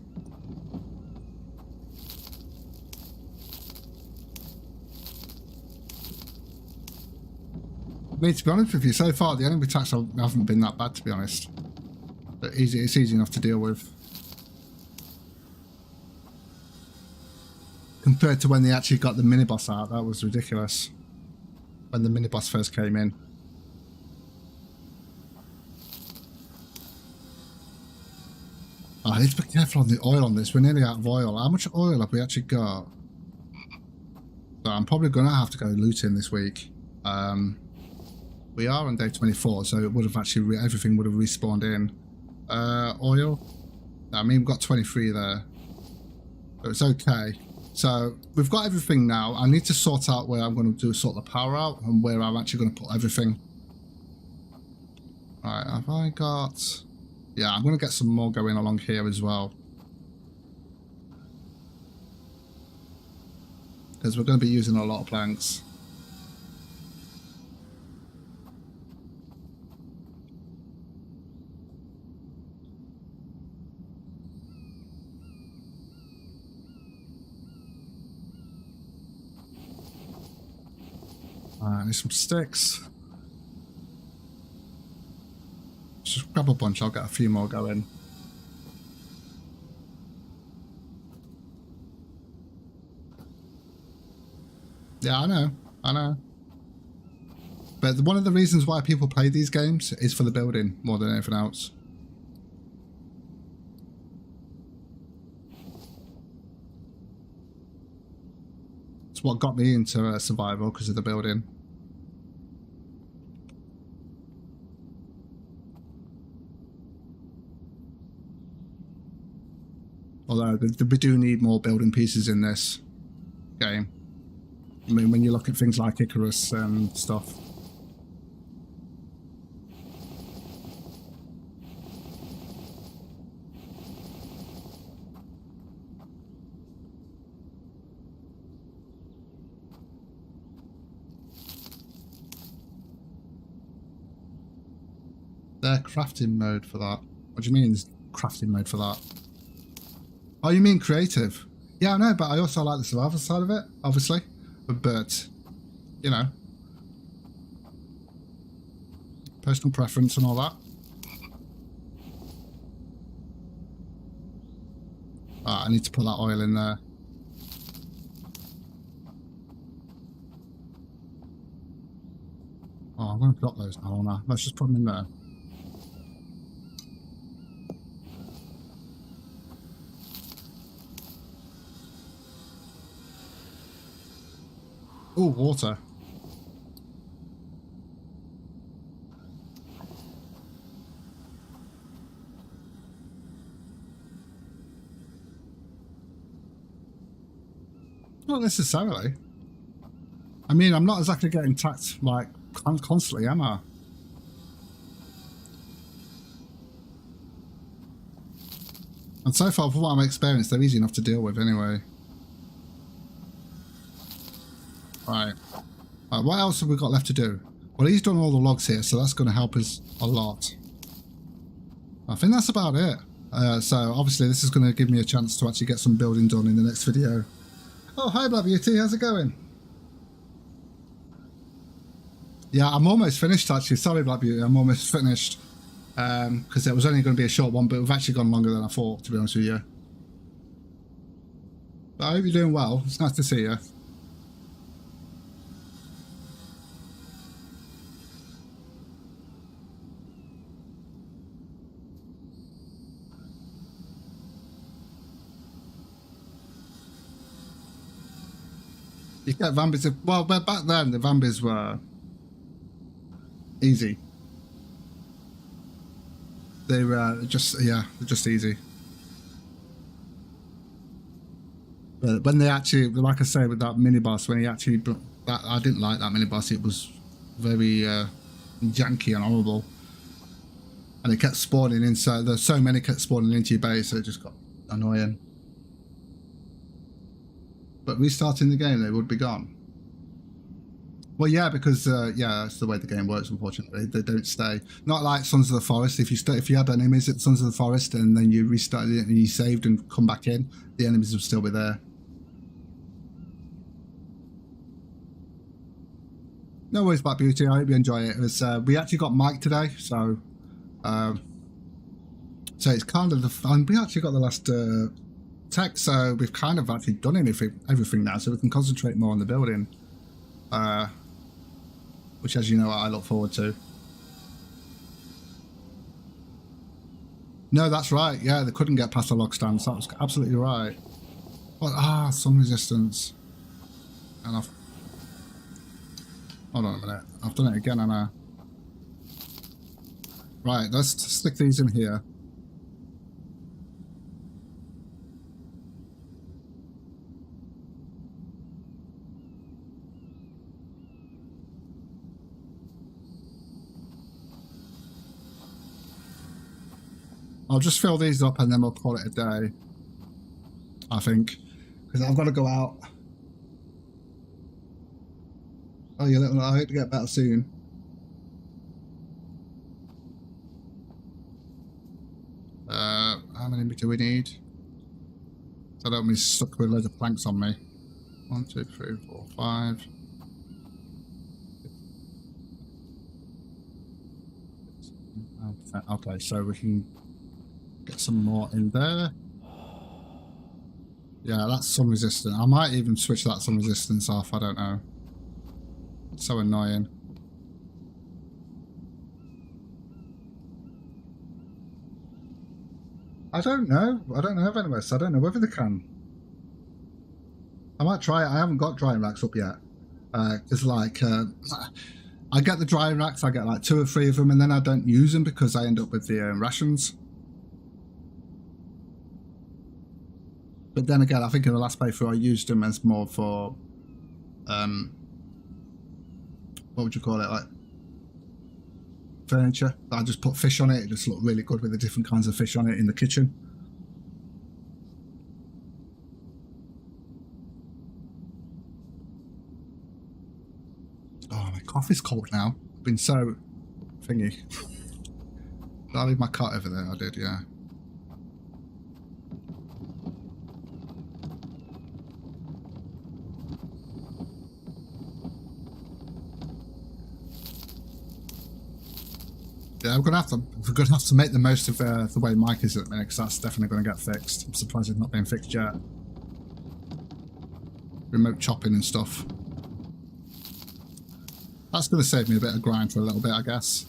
mean, to be honest with you, so far the enemy attacks haven't been that bad, to be honest. But it's easy enough to deal with. Compared to when they actually got the mini-boss out, that was ridiculous. When the mini-boss first came in. Oh, I need to be careful on the oil on this. We're nearly out of oil. How much oil have we actually got? So I'm probably going to have to go looting this week. We are on day 24, so it would have actually everything would have respawned in. Oil. I mean, we've got 23 there, so it's okay. So we've got everything now. I need to sort out where I'm going to sort the power out and where I'm actually going to put everything. All right, have I got? Yeah, I'm going to get some more going along here as well, because we're going to be using a lot of planks. Alright, need some sticks. Just grab a bunch, I'll get a few more going. Yeah, I know. But one of the reasons why people play these games is for the building more than anything else. It's what got me into survival, because of the building. Although we do need more building pieces in this game. I mean, when you look at things like Icarus and stuff. Their crafting mode for that. What do you mean crafting mode for that? Oh, you mean creative? Yeah, I know, but I also like the survival side of it, obviously. But, you know, personal preference and all that. I need to put that oil in there. Oh, I'm going to drop those now, no. Let's just put them in there. Oh, water. Not necessarily. I mean, I'm not exactly getting attacked like constantly, am I? And so far, from what I'm experienced, they're easy enough to deal with anyway. Right. Right, what else have we got left to do? Well, he's done all the logs here, so that's going to help us a lot. I think that's about it. So obviously this is going to give me a chance to actually get some building done in the next video. Oh, hi BlackBeauty, how's it going? Yeah, I'm almost finished actually. Sorry BlackBeauty, I'm almost finished. Because it was only going to be a short one, but we've actually gone longer than I thought, to be honest with you. But I hope you're doing well. It's nice to see you. You get Vambies. Well, back then the Vambies were easy. They were just easy. But when they actually, like I say, with that mini boss, when he actually, I didn't like that mini boss. It was very janky and horrible, and it kept spawning inside. There's so many kept spawning into your base, so it just got annoying. But restarting the game, they would be gone. Well, yeah, because yeah, that's the way the game works. Unfortunately, they don't stay. Not like Sons of the Forest. If you had enemies at Sons of the Forest and then you restarted it and you saved and come back in, the enemies would still be there. No worries about beauty. I hope you enjoy it. It was, we actually got Mike today, so it's kind of the. We actually got the last tech, so we've kind of actually done everything now, so we can concentrate more on the building, which, as you know, I look forward to. No, that's right. Yeah, they couldn't get past the log stands. That was absolutely right. Well, sun resistance. And I've... Hold on a minute. I've done it again, and I... Right, let's stick these in here. I'll just fill these up and then we'll call it a day, I think, because I've got to go out. Oh, you little, I hope to get better soon. How many do we need? So I don't be stuck with loads of planks on me. 1, 2, 3, 4, 5. Okay, so we can get some more in there. Yeah, that's sun resistant. I might even switch that sun resistance off. I don't know. It's so annoying. I don't know. I don't know, Venomous. I don't know whether they can. I might try it. I haven't got drying racks up yet. Because, like, I get the drying racks. I get, like, 2 or 3 of them, and then I don't use them because I end up with the rations. But then again, I think in the last playthrough I used them as more for, what would you call it, like furniture. I just put fish on it. It just looked really good with the different kinds of fish on it in the kitchen. Oh, my coffee's cold now. I've been so thingy. Did I leave my cart over there? I did, yeah. Yeah, we're gonna have to make the most of the way Mike is at the minute, because that's definitely going to get fixed. I'm surprised it's not being fixed yet. Remote chopping and stuff. That's going to save me a bit of grind for a little bit, I guess.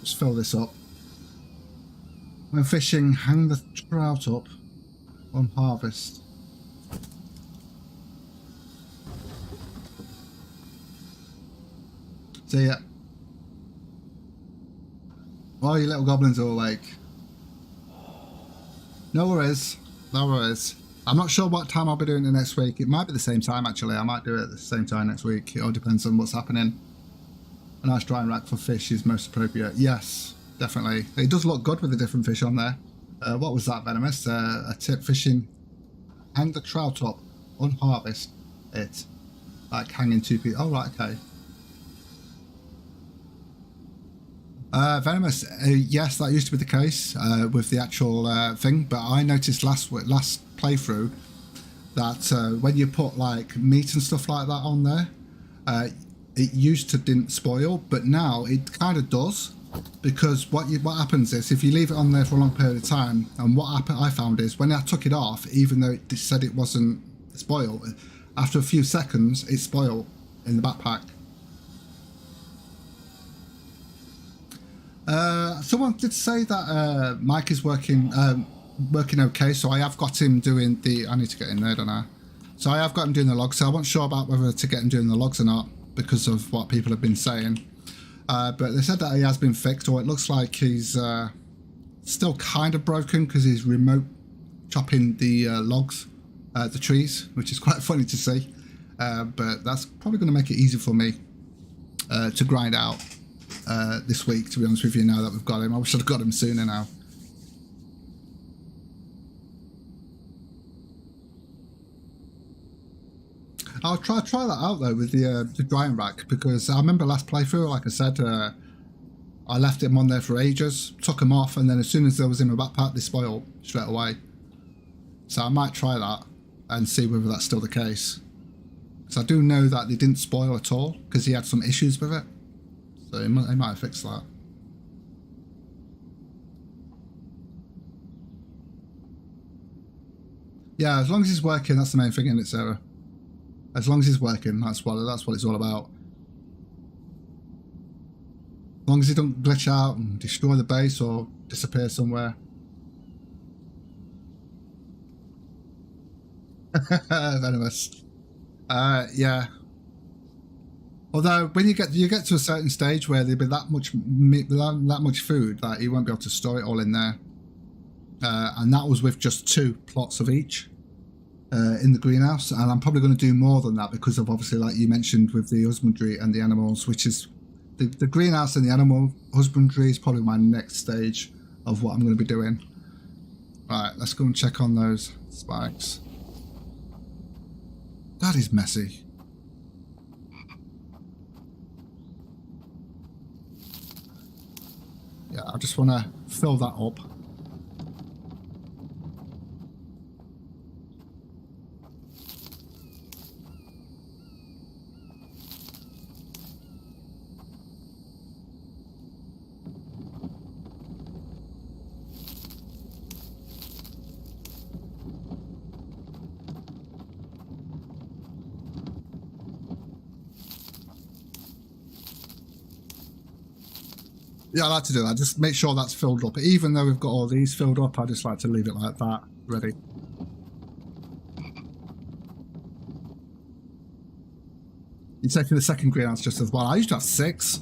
Just fill this up. When fishing, hang the trout up on harvest. See ya. Oh, you little goblins are awake. No worries. No worries. I'm not sure what time I'll be doing it next week. It might be the same time, actually. I might do it at the same time next week. It all depends on what's happening. A nice drying rack for fish is most appropriate. Yes, definitely. It does look good with the different fish on there. What was that, Venomous? A tip: fishing. Hang the trout up. Unharvest it. Like hanging 2 feet. Oh, right, okay. Venomous, yes, that used to be the case with the actual thing, but I noticed last playthrough that when you put like meat and stuff like that on there, it used to didn't spoil, but now it kind of does, because what happens is if you leave it on there for a long period of time, and what I found is when I took it off, even though it said it wasn't spoiled, after a few seconds it spoiled in the backpack. Someone did say that Mike is working okay, so I have got him doing the... I need to get in there, don't I? So I have got him doing the logs, so I wasn't sure about whether to get him doing the logs or not because of what people have been saying. But they said that he has been fixed, or it looks like he's still kind of broken because he's remote chopping the logs, the trees, which is quite funny to see. But that's probably going to make it easy for me to grind out. This week, to be honest with you, now that we've got him. I wish I'd got him sooner now. I'll try that out though with the drying rack, because I remember last playthrough, like I said, I left him on there for ages, took him off, and then as soon as there was in my backpack, they spoiled straight away. So I might try that and see whether that's still the case. Because I do know that they didn't spoil at all because he had some issues with it. So they might have fixed that. Yeah, as long as he's working, that's the main thing in it, Sarah. As long as he's working, that's what it's all about. As long as he don't glitch out and destroy the base or disappear somewhere. Venomous. Yeah. Although when you get to a certain stage where there'll be that much food that you won't be able to store it all in there. And that was with just 2 plots of each in the greenhouse, and I'm probably going to do more than that because of obviously, like you mentioned, with the husbandry and the animals, which is the greenhouse and the animal husbandry is probably my next stage of what I'm going to be doing. Right, let's go and check on those spikes. That is messy. Yeah, I just want to fill that up. Yeah, I like to do that. Just make sure that's filled up. Even though we've got all these filled up, I just like to leave it like that, ready. You're taking the second greenhouse just as well. I used to have 6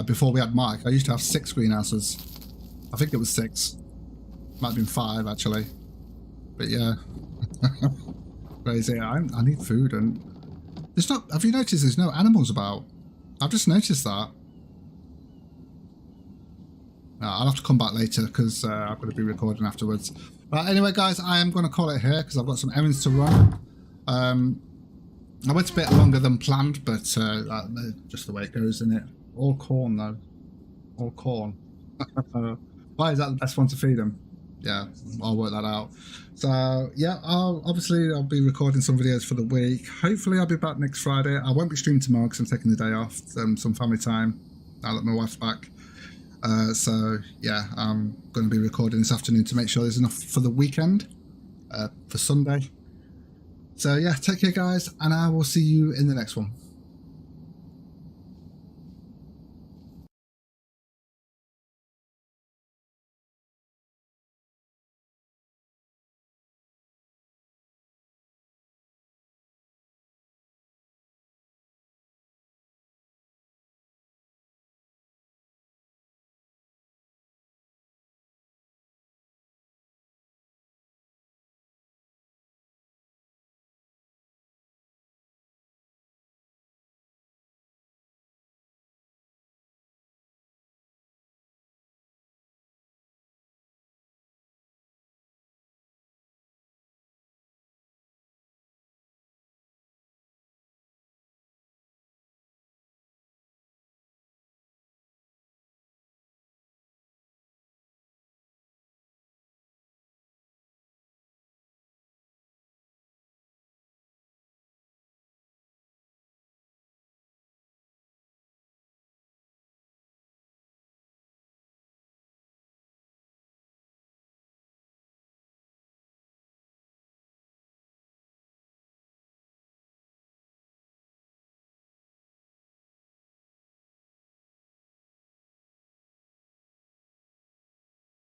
before we had Mike. I used to have 6 greenhouses. I think it was 6. Might have been 5 actually. But yeah, crazy. I need food, and there's not. Have you noticed there's no animals about? I've just noticed that. I'll have to come back later because I've got to be recording afterwards. But anyway, guys, I am going to call it here because I've got some errands to run. I went a bit longer than planned, but just the way it goes, isn't it? All corn, though. All corn. Why is that the best one to feed them? Yeah, I'll work that out. So, yeah, I'll be recording some videos for the week. Hopefully, I'll be back next Friday. I won't be streaming tomorrow because I'm taking the day off, some family time, now that my wife's back. So yeah, I'm going to be recording this afternoon to make sure there's enough for the weekend, for Sunday. So yeah, take care guys, and I will see you in the next one.